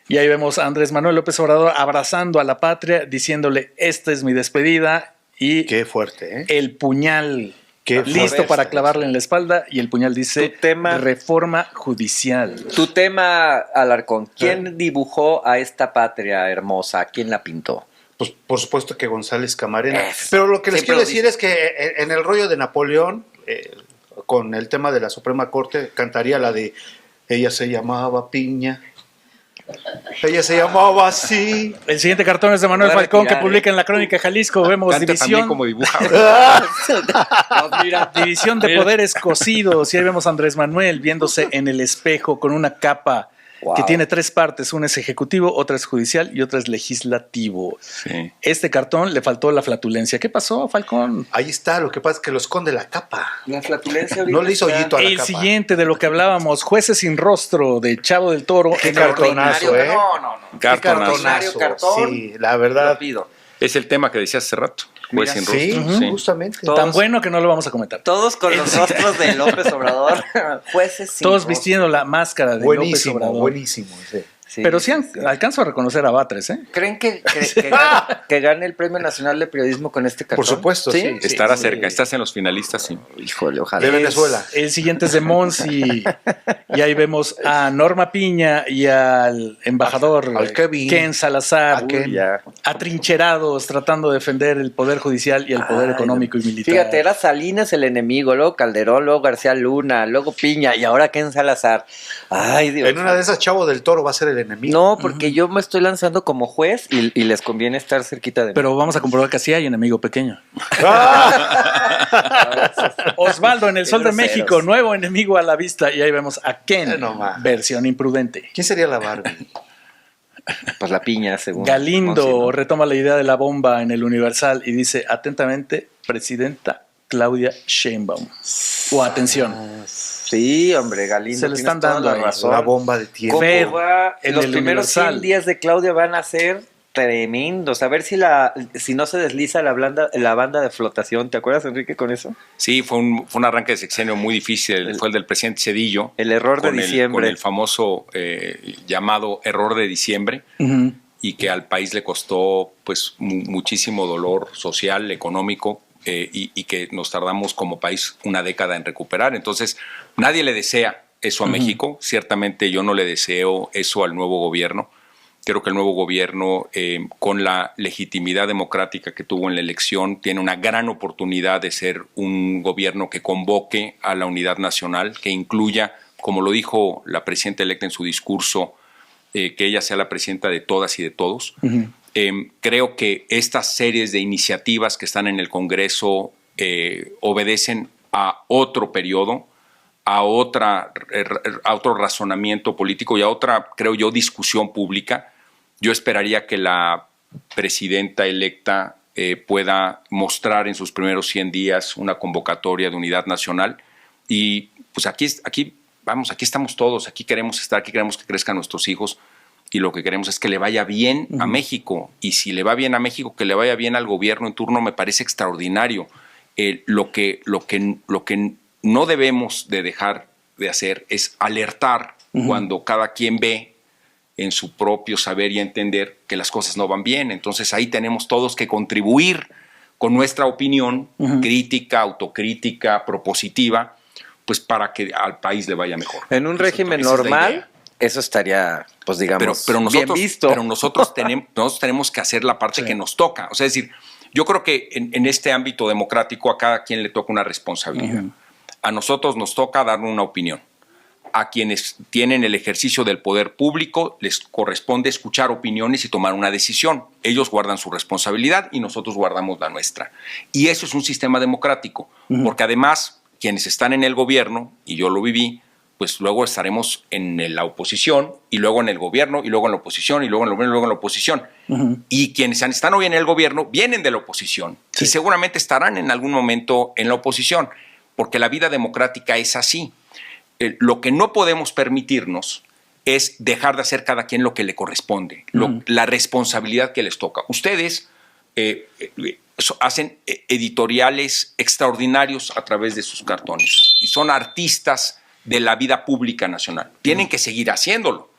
Y ahí vemos a Andrés Manuel López Obrador abrazando a la patria, diciéndole, esta es mi despedida. Y qué fuerte, ¿eh? El puñal qué listo fuerte, para clavarle en la espalda, y el puñal dice, reforma judicial. Tu tema, Alarcón, ¿quién dibujó a esta patria hermosa? ¿Quién la pintó? Pues por supuesto que González Camarena. Pero lo que les quiero decir es que en el rollo de Napoleón, con el tema de la Suprema Corte, cantaría la de ella se llamaba Piña. Ella se llamaba así. El siguiente cartón es de Manuel Falcón, que publica en la Crónica de Jalisco. Vemos Canta división. también como dibuja. División de poderes cosidos. Y ahí vemos a Andrés Manuel viéndose en el espejo con una capa que tiene 3 partes. Una es ejecutivo, otra es judicial y otra es legislativo. Sí. Este cartón le faltó la flatulencia. ¿Qué pasó, Falcón? Ahí está, lo que pasa es que lo esconde la capa. La flatulencia no le hizo hoyito a la el capa. Siguiente de lo que hablábamos, Jueces sin rostro, de Chavo del Toro. Qué cartonazo, ¿eh? No. Cartonazo. Cartón. Sí, la verdad. Es el tema que decías hace rato. Juez sin rostro. Sí, justamente. Tan bueno que no lo vamos a comentar. Todos con los rostros de López Obrador. Jueces sin Todos rostro. vistiendo la máscara de López Obrador. Buenísimo, sí. Sí, Pero sí alcanzo a reconocer a Batres, ¿eh? ¿Creen que gane el Premio Nacional de Periodismo con este cartón? Por supuesto, sí. Estará cerca, estás en los finalistas, sí. Híjole, ojalá. De Venezuela. El siguiente es de Monsi. Y ahí vemos a Norma Piña y al embajador al Kevin. Ken Salazar, A Ken. atrincherados, tratando de defender el poder judicial y el poder económico y militar. Fíjate, era Salinas el enemigo, luego Calderón, luego García Luna, luego Piña y ahora Ken Salazar. Ay, Dios. En una de esas, Chavo del Toro va a ser el enemigo. No, porque yo me estoy lanzando como juez y les conviene estar cerquita de mí. Pero vamos a comprobar que sí hay enemigo pequeño. Osvaldo en el Sol de México, nuevo enemigo a la vista. Y ahí vemos a Ken, versión imprudente. ¿Quién sería la Barbie? Pues la Piña, según. Galindo Monsi, ¿no? retoma la idea de la bomba en el Universal y dice, atentamente, presidenta Claudia Sheinbaum. O atención. Sí, hombre, Galindo. Se le están dando la razón. La bomba de tiempo. ¿Cómo va? en Los el primeros 100 Universal. días de Claudia van a ser tremendos. A ver si no se desliza la banda de flotación. ¿Te acuerdas, Enrique, con eso? Sí, fue un arranque de sexenio muy difícil. Fue el del presidente Cedillo. El error de diciembre. Con el famoso llamado error de diciembre. Uh-huh. Y que al país le costó pues muchísimo dolor social, económico, y que nos tardamos como país una década en recuperar. Entonces, nadie le desea eso a México. Ciertamente yo no le deseo eso al nuevo gobierno. Creo que el nuevo gobierno, con la legitimidad democrática que tuvo en la elección, tiene una gran oportunidad de ser un gobierno que convoque a la unidad nacional, que incluya, como lo dijo la presidenta electa en su discurso, que ella sea la presidenta de todas y de todos. Uh-huh. Creo que estas series de iniciativas que están en el Congreso obedecen a otro periodo, a otro razonamiento político y a otra, creo yo, discusión pública. Yo esperaría que la presidenta electa pueda mostrar en sus primeros 100 días una convocatoria de unidad nacional. Y pues aquí estamos todos, aquí queremos estar, aquí queremos que crezcan nuestros hijos. Y lo que queremos es que le vaya bien a México. Y si le va bien a México, que le vaya bien al gobierno en turno, me parece extraordinario. Lo que no debemos de dejar de hacer es alertar cuando cada quien ve en su propio saber y entender que las cosas no van bien. Entonces ahí tenemos todos que contribuir con nuestra opinión crítica, autocrítica, propositiva, pues para que al país le vaya mejor. En un régimen normal, eso estaría, pues digamos, pero nosotros, bien visto. Pero nosotros tenemos que hacer la parte que nos toca. O sea, es decir, yo creo que en este ámbito democrático a cada quien le toca una responsabilidad. A nosotros nos toca dar una opinión. A quienes tienen el ejercicio del poder público les corresponde escuchar opiniones y tomar una decisión. Ellos guardan su responsabilidad y nosotros guardamos la nuestra. Y eso es un sistema democrático, porque además quienes están en el gobierno, y yo lo viví, pues luego estaremos en la oposición, y luego en el gobierno, y luego en la oposición, y luego en el gobierno, y luego en la oposición. Y quienes están hoy en el gobierno vienen de la oposición, y seguramente estarán en algún momento en la oposición, porque la vida democrática es así. Lo que no podemos permitirnos es dejar de hacer cada quien lo que le corresponde, la responsabilidad que les toca. Ustedes hacen editoriales extraordinarios a través de sus cartones y son artistas de la vida pública nacional. Tienen que seguir haciéndolo.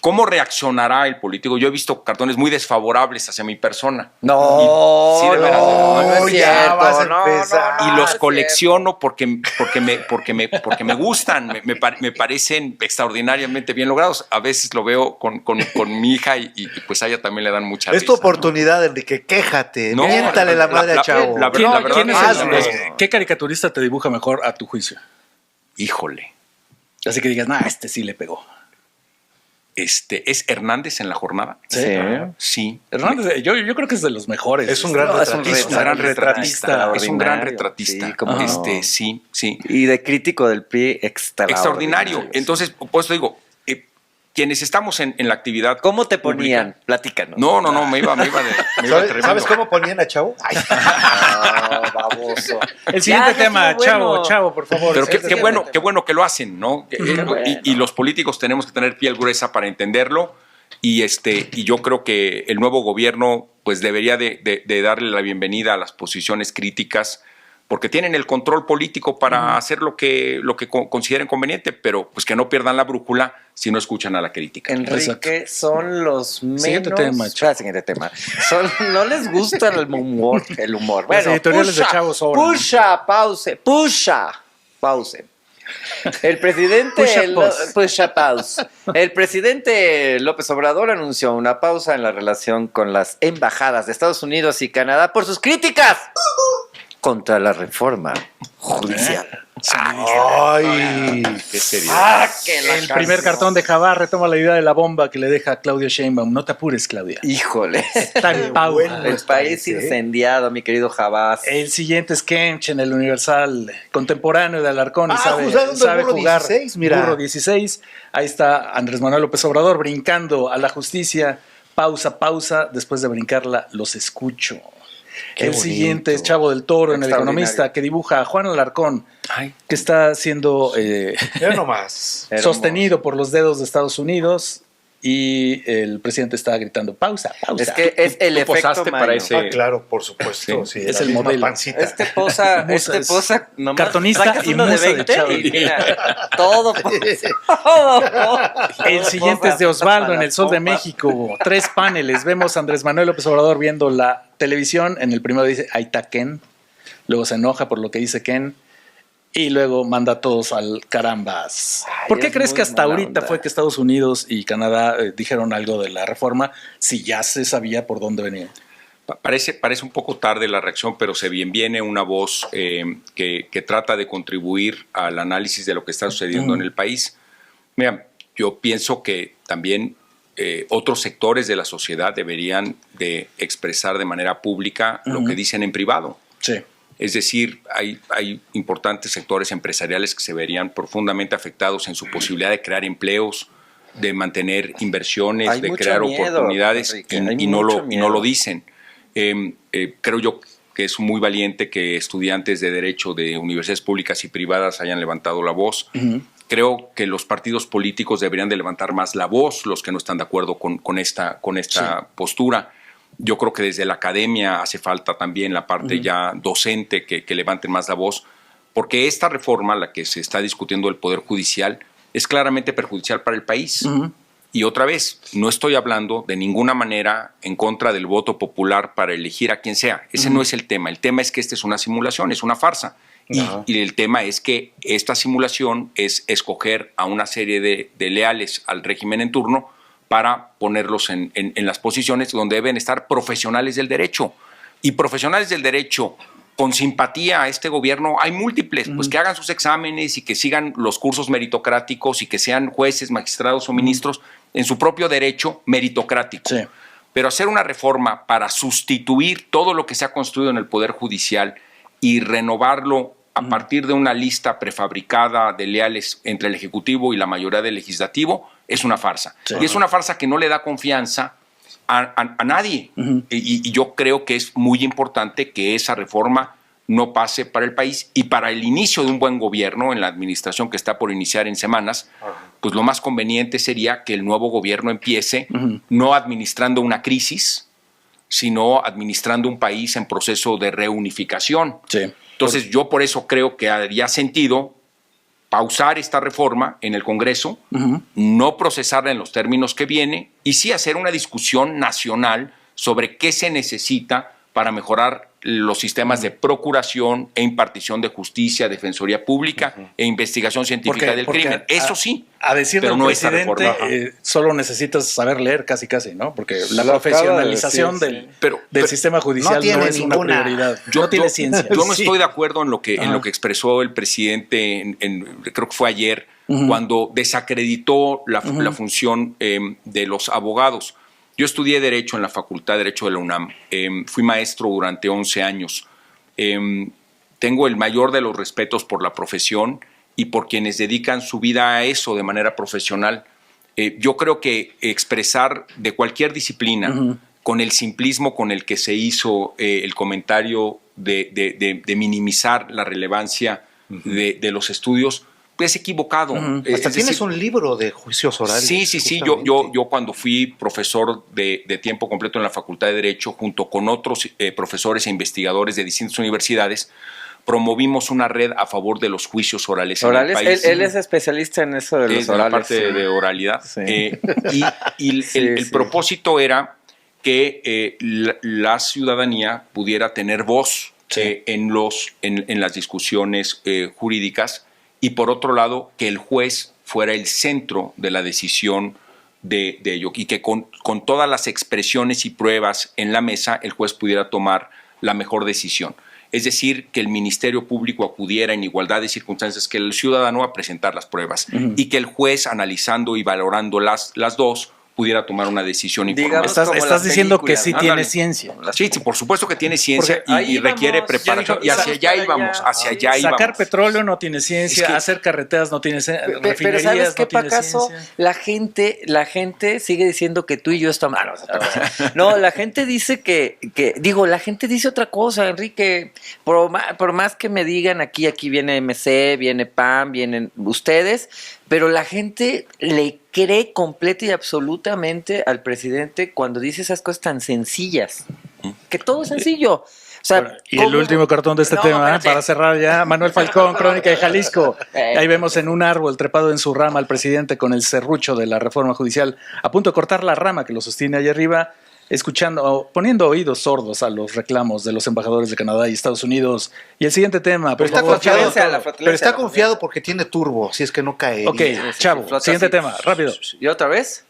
¿Cómo reaccionará el político? Yo he visto cartones muy desfavorables hacia mi persona. No, sí, de veras. no es ya vas a cierto, empezar. Y los colecciono porque me gustan, me parecen extraordinariamente bien logrados. A veces lo veo con mi hija y pues a ella también le dan mucha risa. Es tu oportunidad, Enrique, quéjate, No, miéntale la madre a Chavo. la verdad ¿Quién es hazlo. ¿Qué caricaturista te dibuja mejor a tu juicio? Híjole. Así que digas, este sí le pegó. ¿Es Hernández en La Jornada? Sí. Sí. Hernández, yo creo que es de los mejores. Es un gran retratista. Es un gran retratista. Sí, cómo no. Sí. Y de crítico del PRI, Extraordinario. Entonces, pues te digo, quienes estamos en la actividad. ¿Cómo te pública, ponían? Platícanos. No, me iba tremendo. ¿Sabes cómo ponían a Chavo? Ay. Baboso. El siguiente Ya, tema, estuvo bueno. Chavo, por favor. Pero qué bueno que lo hacen, ¿no? Y los políticos tenemos que tener piel gruesa para entenderlo. Y yo creo que el nuevo gobierno pues debería de darle la bienvenida a las posiciones críticas, porque tienen el control político para hacer lo que consideren conveniente, pero pues que no pierdan la brújula si no escuchan a la crítica. Enrique, son los menos... Siguiente tema. Siguiente tema. No les gusta el humor. Las editoriales de Chavo sobran. Pause. El presidente El presidente López Obrador anunció una pausa en la relación con las embajadas de Estados Unidos y Canadá por sus críticas contra la reforma judicial. Ay, qué seriedad. El primer cartón de Jabá retoma la idea de la bomba que le deja a Claudia Sheinbaum. No te apures, Claudia. Híjole. Está en pausa. El país incendiado, mi querido Jabás. El siguiente es Kench en el Universal, contemporáneo de Alarcón, y sabe burro jugar 16, mira. burro 16. Ahí está Andrés Manuel López Obrador brincando a la justicia. Pausa, después de brincarla, los escucho. Qué el bonito. Siguiente es Chavo del Toro en El Economista, que dibuja a Juan Alarcón, que está siendo ya nomás. sostenido por los dedos de Estados Unidos, y el presidente está gritando pausa. Es que es el efecto posaste Mayo. para ese- Claro, por supuesto. Sí, Es la el misma modelo. pancita. Este posa nomás cartonista sacas y uno de musa de 20 Chavo. y mira, todo El siguiente es de Osvaldo en El Sol de México. 3 paneles. Vemos a Andrés Manuel López Obrador viendo la televisión. En el primero dice, ahí está Ken. Luego se enoja por lo que dice Ken. Y luego manda a todos al carambas. ¿Por qué es crees muy que hasta mala ahorita onda. fue que Estados Unidos y Canadá dijeron algo de la reforma si ya se sabía por dónde venía? Parece un poco tarde la reacción, pero se viene una voz que trata de contribuir al análisis de lo que está sucediendo en el país. Mira, yo pienso que también otros sectores de la sociedad deberían de expresar de manera pública lo que dicen en privado. Sí. Es decir, hay importantes sectores empresariales que se verían profundamente afectados en su posibilidad de crear empleos, de mantener inversiones, Hay de mucho crear miedo, oportunidades, Enrique, y hay no mucho lo miedo. dicen. Creo yo que es muy valiente que estudiantes de Derecho de universidades públicas y privadas hayan levantado la voz. Creo que los partidos políticos deberían de levantar más la voz, los que no están de acuerdo con esta postura. Yo creo que desde la academia hace falta también la parte ya docente que levanten más la voz, porque esta reforma, la que se está discutiendo del Poder Judicial, es claramente perjudicial para el país. Y otra vez, no estoy hablando de ninguna manera en contra del voto popular para elegir a quien sea. Ese no es el tema. El tema es que esta es una simulación, es una farsa. Y el tema es que esta simulación es escoger a una serie de leales al régimen en turno para ponerlos en las posiciones donde deben estar profesionales del derecho. Y profesionales del derecho con simpatía a este gobierno hay múltiples, pues que hagan sus exámenes y que sigan los cursos meritocráticos y que sean jueces, magistrados o ministros en su propio derecho meritocrático. Sí. Pero hacer una reforma para sustituir todo lo que se ha construido en el Poder Judicial y renovarlo a partir de una lista prefabricada de leales entre el Ejecutivo y la mayoría del Legislativo es una farsa. Sí. Y es una farsa que no le da confianza a nadie. Y yo creo que es muy importante que esa reforma no pase para el país, y para el inicio de un buen gobierno en la administración que está por iniciar en semanas, pues lo más conveniente sería que el nuevo gobierno empiece no administrando una crisis, sino administrando un país en proceso de reunificación. Sí. Entonces yo por eso creo que haría sentido pausar esta reforma en el Congreso, no procesarla en los términos que viene, y sí hacer una discusión nacional sobre qué se necesita para mejorar los sistemas de procuración e impartición de justicia, defensoría pública e investigación científica del crimen. Eso sí, a decir pero del no esta presidente, reforma. Solo necesitas saber leer casi, ¿no? Porque la profesionalización del sistema judicial no es una prioridad. No tiene ciencia. Yo no estoy de acuerdo en lo que expresó el presidente, creo que fue ayer, cuando desacreditó la función de los abogados. Yo estudié Derecho en la Facultad de Derecho de la UNAM. Fui maestro durante 11 años. Tengo el mayor de los respetos por la profesión y por quienes dedican su vida a eso de manera profesional. Yo creo que expresar de cualquier disciplina, con el simplismo con el que se hizo el comentario de minimizar la relevancia de los estudios, es equivocado. Hasta tienes un libro de juicios orales. Sí. Yo cuando fui profesor de tiempo completo en la Facultad de Derecho, junto con otros profesores e investigadores de distintas universidades, promovimos una red a favor de los juicios orales en el país. Él es especialista en eso de los orales. La parte de oralidad. Sí. El propósito era que la ciudadanía pudiera tener voz en las discusiones jurídicas, y por otro lado, que el juez fuera el centro de la decisión de ello, y que con todas las expresiones y pruebas en la mesa, el juez pudiera tomar la mejor decisión. Es decir, que el Ministerio Público acudiera en igualdad de circunstancias que el ciudadano a presentar las pruebas, y que el juez, analizando y valorando las dos, pudiera tomar una decisión informada. Estás diciendo que sí tiene ciencia. Sí, por supuesto que tiene ciencia y requiere preparación. Y hacia allá íbamos, Sacar petróleo no tiene ciencia, hacer carreteras no tiene ciencia, refinerías pero ¿sabes qué, no tiene Pacaso? ciencia. La gente sigue diciendo que tú y yo estamos... No, la gente dice la gente dice otra cosa, Enrique. Por más que me digan aquí viene MC, viene PAN, vienen ustedes, pero la gente le cree completa y absolutamente al presidente cuando dice esas cosas tan sencillas. Que todo es sencillo. O sea, bueno, y el último cartón de este tema, para cerrar ya, Manuel Falcón, Crónica de Jalisco. Ahí vemos en un árbol trepado en su rama al presidente con el serrucho de la reforma judicial, a punto de cortar la rama que lo sostiene allá arriba, poniendo oídos sordos a los reclamos de los embajadores de Canadá y Estados Unidos. Y el siguiente tema, pero está confiado porque tiene turbo, si es que no cae. Ok, Chavo, siguiente tema, rápido. ¿Y otra vez?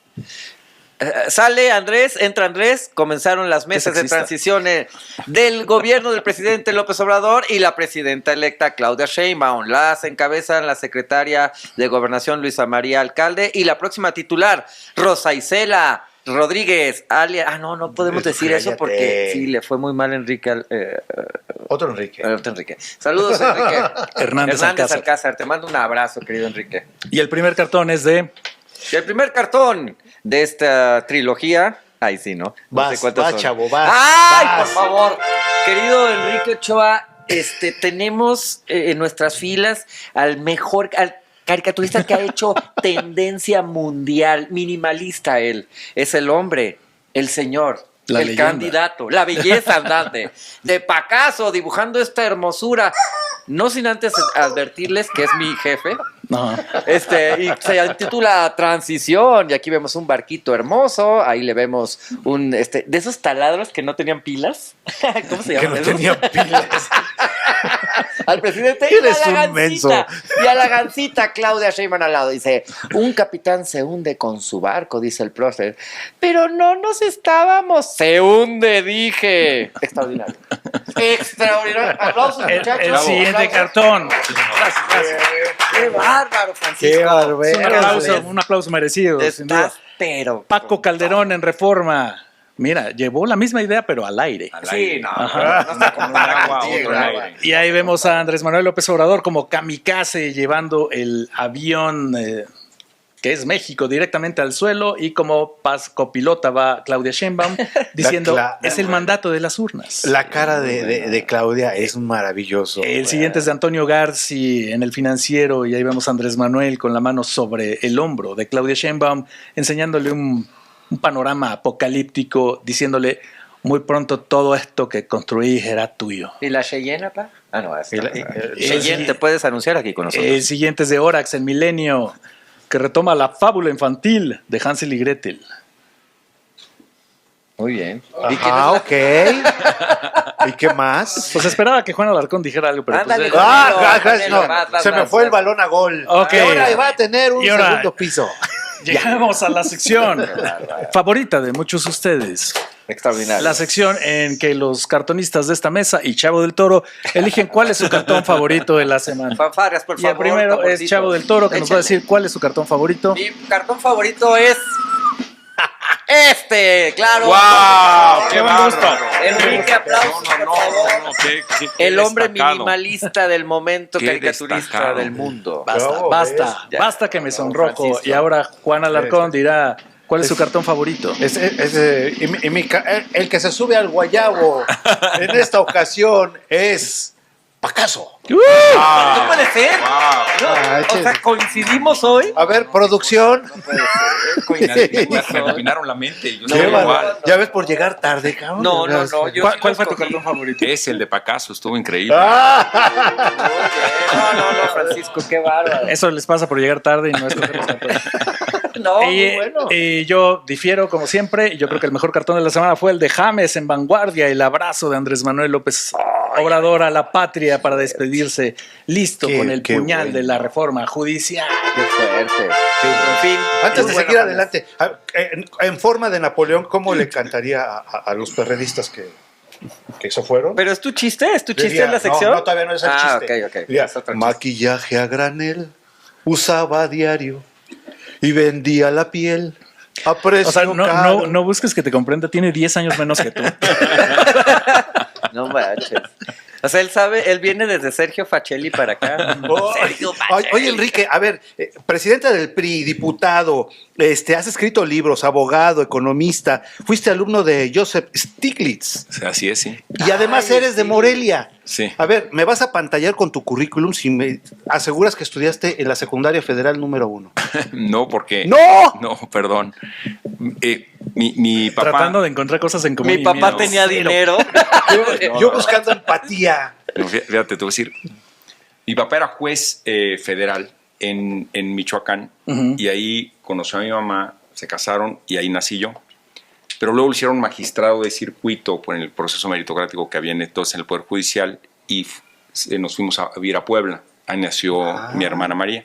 Sale Andrés, entra Andrés, comenzaron las mesas de transición del gobierno del presidente López Obrador y la presidenta electa Claudia Sheinbaum. Las encabezan la secretaria de Gobernación Luisa María Alcalde y la próxima titular, Rosa Isela Rodríguez, alias... no podemos decir eso porque sí, le fue muy mal Enrique. Otro Enrique. Saludos, Enrique. Hernández Alcázar, te mando un abrazo, querido Enrique. Y el primer cartón es de... Y el primer cartón de esta trilogía... Ay, sí, ¿no? Vas, Chavo, ¡Ay, por favor! Querido Enrique Ochoa, tenemos en nuestras filas al caricaturista que ha hecho tendencia mundial, minimalista él. Es el hombre, el señor, el leyenda, candidato, la belleza andante, de Pacaso, dibujando esta hermosura. No sin antes advertirles que es mi jefe. No. Y se titula Transición. Y aquí vemos un barquito hermoso. Ahí le vemos de esos taladros que no tenían pilas. ¿Cómo se llama? Que no tenían pilas. Al presidente y a la gancita Claudia Sheinbaum al lado. Dice, un capitán se hunde con su barco, dice el prócer. Pero no nos estábamos. Se hunde, dije. Extraordinario. Extraordinario. Aplausos, muchachos. El siguiente cartón. Gracias. Qué bárbaro, Francisco. Qué bárbaro. Un aplauso merecido. Sin duda. Pero Paco Calderón en Reforma. Mira, llevó la misma idea, pero al aire. Sí, no está como un agua, otro aire. Y ahí vemos a Andrés Manuel López Obrador como kamikaze llevando el avión que es México, directamente al suelo, y como copilota va Claudia Sheinbaum diciendo, es el mandato de las urnas. La cara de Claudia es maravilloso. El siguiente es de Antonio Garci en El Financiero, y ahí vemos a Andrés Manuel con la mano sobre el hombro de Claudia Sheinbaum, enseñándole un panorama apocalíptico, diciéndole, muy pronto todo esto que construí será tuyo. ¿Y la Cheyenne, pa? Ah, no, Cheyenne, te puedes anunciar aquí con nosotros. El siguiente es de Orax, El Milenio, que retoma la fábula infantil de Hansel y Gretel. Muy bien. Ok. ¿Y qué más? Pues esperaba que Juan Alarcón dijera algo, pero Ándale, pues, Se me fue el balón a gol. Ok. Y ahora va a tener un segundo piso. llegamos a la sección favorita de muchos de ustedes. Extraordinario. La sección en que los cartonistas de esta mesa y Chavo del Toro eligen cuál es su cartón favorito de la semana. Fanfarrias, por Y favor. el primero es Taborcito. Chavo del Toro, que nos va a decir cuál es su cartón favorito. Mi cartón favorito es claro. ¡Wow! ¡Qué buen gusto! Enrique, aplausos, por favor. Qué El hombre destacado. minimalista del momento, Qué caricaturista destacado. del mundo. Basta, Ya. basta que me sonrojo. Francisco. Y ahora Juan Alarcón dirá cuál es su cartón favorito. El que se sube al guayabo en esta ocasión es Pacaso. No puede ser. No, o sea, coincidimos hoy. A ver, producción. No puede ser. Me adivinaron la mente. Y yo Qué estoy mal. igual. Ya ves por llegar tarde, cabrón. No. Yo ¿Cuál sí fue tu los cartón cogí. favorito? Es el de Pacaso, estuvo increíble. No, Francisco, qué bárbaro. Eso les pasa por llegar tarde y no escoger los cartones. No, Y, muy bueno. y yo difiero, como siempre. Yo creo que el mejor cartón de la semana fue el de James en Vanguardia, el abrazo de Andrés Manuel López Obrador a la patria para despedirse, listo con el Qué puñal bueno. de la reforma judicial. Qué fuerte. En fin. Antes de muy seguir bueno, adelante, en forma de Napoleón, ¿cómo le cantaría a los perredistas que eso fueron? Pero es tu chiste, Diría, en la sección. No, todavía no es el chiste. Ok. Diría, Es otro chiste. maquillaje a granel, usaba a diario y vendía la piel a precio O sea, caro. no busques que te comprenda, tiene 10 años menos que tú. No manches. O sea, él viene desde Sergio Facelli para acá. Sergio Facelli. Oye, Enrique, a ver, presidente del PRI, diputado, has escrito libros, abogado, economista, fuiste alumno de Joseph Stiglitz Así es, sí. y además eres de Morelia. Sí. A ver, me vas a pantallar con tu currículum si me aseguras que estudiaste en la secundaria federal número 1. No, porque... ¡No! No, perdón. Mi papá... Tratando de encontrar cosas en común. Mi y papá mira, tenía cero. dinero. Yo buscando empatía. No, fíjate, te voy a decir. Mi papá era juez federal en Michoacán y ahí conoció a mi mamá, se casaron y ahí nací yo. Pero luego lo hicieron magistrado de circuito por el proceso meritocrático que había entonces en el Poder Judicial y nos fuimos a vivir a Puebla. Ahí nació mi hermana María.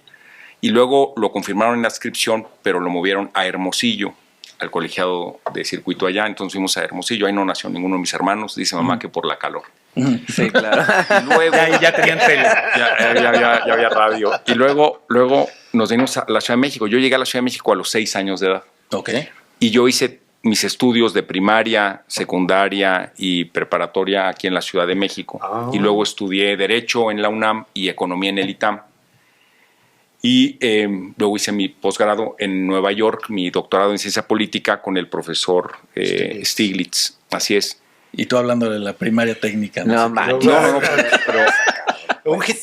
Y luego lo confirmaron en la inscripción, pero lo movieron a Hermosillo, al colegiado de circuito allá. Entonces fuimos a Hermosillo. Ahí no nació ninguno de mis hermanos. Dice mamá que por la calor. Sí, claro. Y luego Ya tenían tele. ya había radio. Y luego nos venimos a la Ciudad de México. Yo llegué a la Ciudad de México a los 6 años de edad. Ok. Y yo hice mis estudios de primaria, secundaria y preparatoria aquí en la Ciudad de México. Y luego estudié Derecho en la UNAM y Economía en el ITAM. Y luego hice mi posgrado en Nueva York, mi doctorado en Ciencia Política con el profesor Stiglitz. Así es. Y tú hablando de la primaria técnica. No sé. manches. No, pero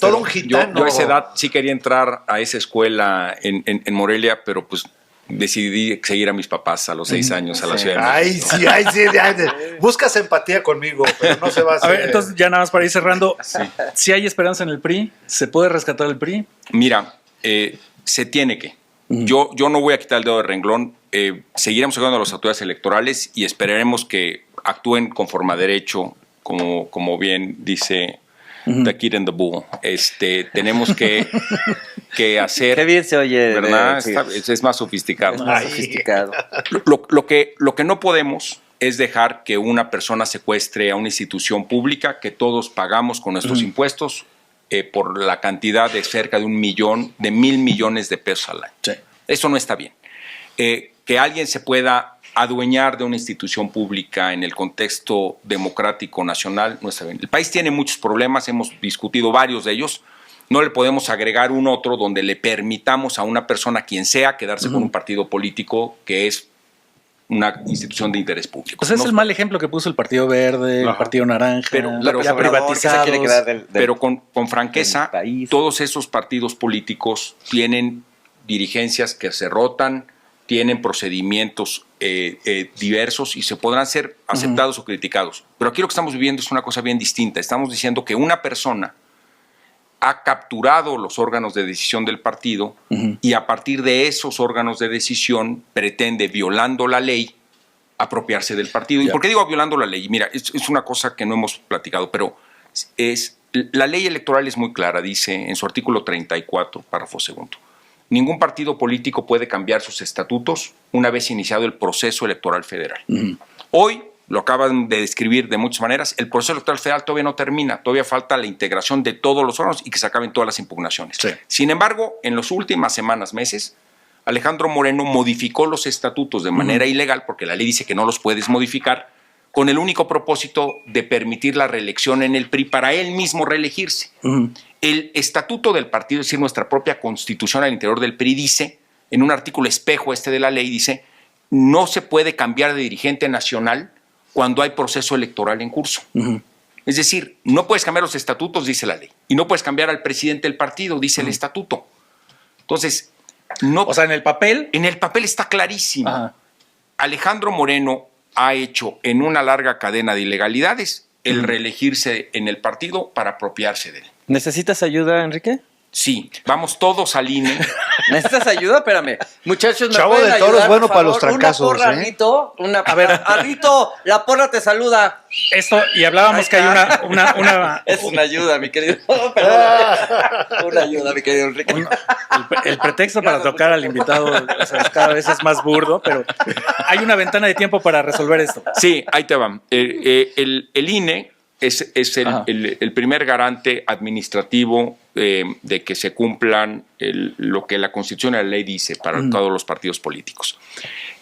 Todo un yo gitano. a esa edad sí quería entrar a esa escuela en Morelia, pero pues decidí seguir a mis papás a los 6 años a la Ciudad de México. Ay, sí. Buscas empatía conmigo, pero no se va a hacer. A ver, entonces ya nada más para ir cerrando. Si hay esperanza en el PRI, ¿se puede rescatar el PRI? Mira, se tiene que. Yo no voy a quitar el dedo de renglón. Seguiremos ayudando a las autoridades electorales y esperaremos que actúen conforme a derecho, como bien dice The Kid and the Bull. Tenemos que hacer... Qué bien se oye. ¿Verdad? Sí. Es más sofisticado. Más sofisticado. Lo que no podemos es dejar que una persona secuestre a una institución pública que todos pagamos con nuestros impuestos por la cantidad de cerca de 1 millón, de 1,000 millones de pesos al año. Sí. Eso no está bien. Que alguien se pueda adueñar de una institución pública en el contexto democrático nacional no está bien. El país tiene muchos problemas, hemos discutido varios de ellos, No le podemos agregar un otro donde le permitamos a una persona, quien sea, quedarse con un partido político que es una institución de interés público. Pues es el mal ejemplo que puso el Partido Verde, el Partido Naranja, pero ya privatizados. Pero con franqueza, todos esos partidos políticos tienen dirigencias que se rotan, tienen procedimientos diversos y se podrán ser aceptados o criticados. Pero aquí lo que estamos viviendo es una cosa bien distinta. Estamos diciendo que una persona ha capturado los órganos de decisión del partido y a partir de esos órganos de decisión pretende, violando la ley, apropiarse del partido. ¿Y por qué digo violando la ley? Mira, es una cosa que no hemos platicado, pero la ley electoral es muy clara, dice en su artículo 34, párrafo segundo. Ningún partido político puede cambiar sus estatutos una vez iniciado el proceso electoral federal. Hoy, lo acaban de describir de muchas maneras, el proceso electoral federal todavía no termina, todavía falta la integración de todos los órganos y que se acaben todas las impugnaciones. Sí. Sin embargo, en las últimas semanas, meses, Alejandro Moreno modificó los estatutos de manera ilegal, porque la ley dice que no los puedes modificar, con el único propósito de permitir la reelección en el PRI para él mismo reelegirse. El estatuto del partido, es decir, nuestra propia constitución al interior del PRI, dice, en un artículo espejo de la ley, dice, no se puede cambiar de dirigente nacional cuando hay proceso electoral en curso. Es decir, no puedes cambiar los estatutos, dice la ley, y no puedes cambiar al presidente del partido, dice el estatuto. Entonces, no. O sea, en el papel. En el papel está clarísimo. Alejandro Moreno ha hecho en una larga cadena de ilegalidades el reelegirse en el partido para apropiarse de él. ¿Necesitas ayuda, Enrique? Sí, vamos todos al INE. ¿Necesitas ayuda? Espérame. Muchachos, ¿me Chavo pueden del Toro ayudar, es bueno por para los favor? trancazos, Una porra, ¿eh? Rito. A ver, Rito, la porra te saluda. Esto, y hablábamos que hay una Es una ayuda, mi querido. Perdón. Una ayuda, mi querido Enrique. El pretexto para tocar al invitado, o sea, cada vez es más burdo, pero hay una ventana de tiempo para resolver esto. Sí, ahí te van. El INE es el primer garante administrativo de que se cumplan lo que la Constitución y la ley dice para todos los partidos políticos.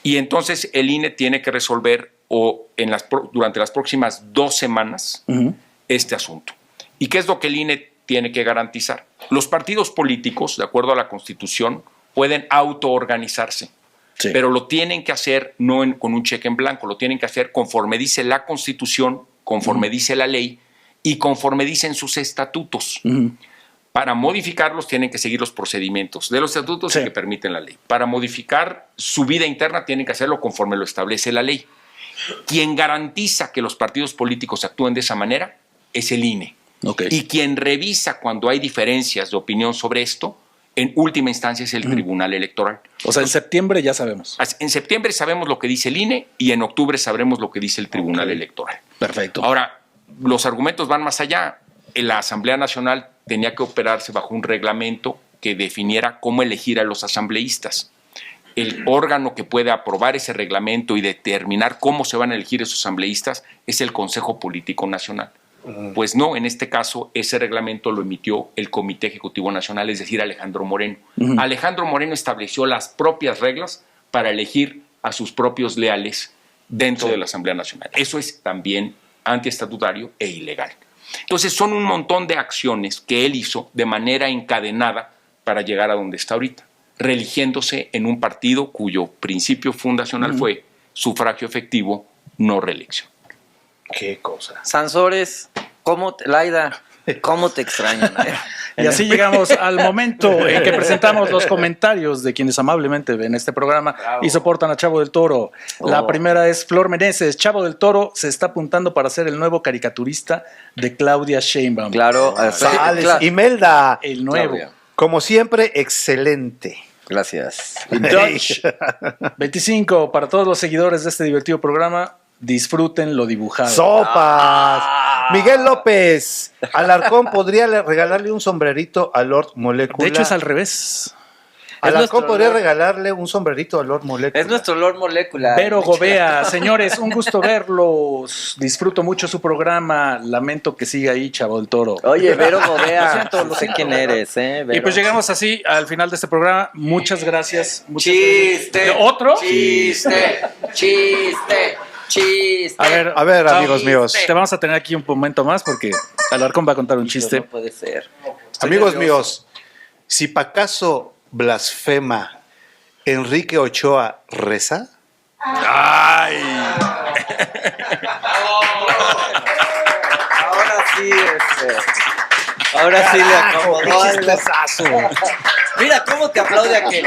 Y entonces el INE tiene que resolver durante las próximas 2 semanas este asunto. ¿Y qué es lo que el INE tiene que garantizar? Los partidos políticos, de acuerdo a la Constitución, pueden autoorganizarse. Sí. Pero lo tienen que hacer no con un cheque en blanco, lo tienen que hacer conforme dice la Constitución, conforme dice la ley y conforme dicen sus estatutos. Para modificarlos tienen que seguir los procedimientos de los estatutos que permiten la ley. Para modificar su vida interna tienen que hacerlo conforme lo establece la ley. Quien garantiza que los partidos políticos actúen de esa manera es el INE. Y quien revisa cuando hay diferencias de opinión sobre esto, en última instancia es el Tribunal Electoral. O sea, en septiembre ya sabemos. En septiembre sabemos lo que dice el INE y en octubre sabremos lo que dice el Tribunal Electoral. Perfecto. Ahora, los argumentos van más allá. La Asamblea Nacional tenía que operarse bajo un reglamento que definiera cómo elegir a los asambleístas. El órgano que puede aprobar ese reglamento y determinar cómo se van a elegir esos asambleístas es el Consejo Político Nacional. Pues no, en este caso ese reglamento lo emitió el Comité Ejecutivo Nacional, es decir, Alejandro Moreno. Alejandro Moreno estableció las propias reglas para elegir a sus propios leales dentro de la Asamblea Nacional. Eso es también antiestatutario e ilegal. Entonces son un montón de acciones que él hizo de manera encadenada para llegar a donde está ahorita, reeligiéndose en un partido cuyo principio fundacional fue sufragio efectivo, no reelección. Qué cosa. Sansores, Laida, ¿cómo te extraño? Y así llegamos al momento en que presentamos los comentarios de quienes amablemente ven este programa y soportan a Chavo del Toro. La primera es Flor Meneses. Chavo del Toro se está apuntando para ser el nuevo caricaturista de Claudia Sheinbaum. Claro. Imelda. El nuevo. Claudia. Como siempre, excelente. Gracias. Dodge 25, para todos los seguidores de este divertido programa, disfruten lo dibujado. ¡Sopas! Miguel López, Alarcón podría regalarle un sombrerito a Lord Molecula. De hecho, es al revés. Alarcón podría regalarle un sombrerito a Lord Molecula. Es nuestro Lord Molecula. Vero Gobea, señores, un gusto verlos. Disfruto mucho su programa. Lamento que siga ahí, Chavo del Toro. Oye, Vero Gobea, no sé quién eres, Vero. Y pues llegamos así al final de este programa. Muchas gracias. Chiste. ¿Otro? Chiste. A ver, amigos míos. Te vamos a tener aquí un momento más porque Alarcón va a contar un chiste. No puede ser. Amigos nervioso. míos, si Pacaso blasfema, Enrique Ochoa reza. ¡Ay! Ahora sí le acomodó algo. Mira cómo te aplaude aquel.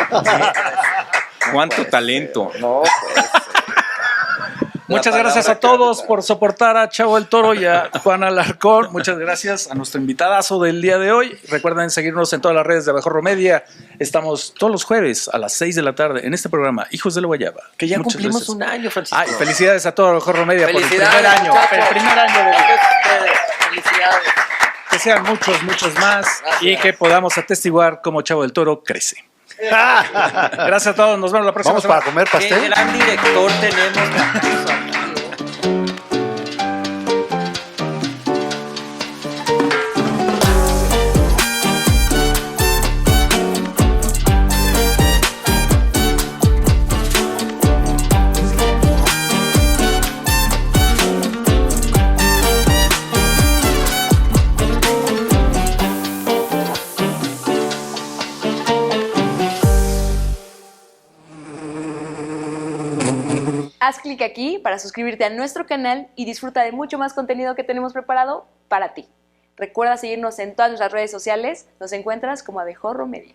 ¡Cuánto talento! No, pues. Muchas gracias a todos por soportar a Chavo el Toro y a Juan Alarcón. Muchas gracias a nuestro invitadazo del día de hoy. Recuerden seguirnos en todas las redes de Abejorro Media. Estamos todos los jueves a las 6 de la tarde en este programa, Hijos de la Guayaba. Que ya Muchas cumplimos gracias. un año, Francisco. Ay, felicidades a todo Abejorro Media por el primer Felicidades, año. muchachos. El primer año de Felicidades. que sean muchos, muchos más y que podamos atestiguar cómo Chavo del Toro crece. Gracias a todos. Nos vemos la próxima Vamos semana. para comer Qué pastel. gran director tenemos. Haz clic aquí para suscribirte a nuestro canal y disfruta de mucho más contenido que tenemos preparado para ti. Recuerda seguirnos en todas nuestras redes sociales. Nos encuentras como Abejorro Media.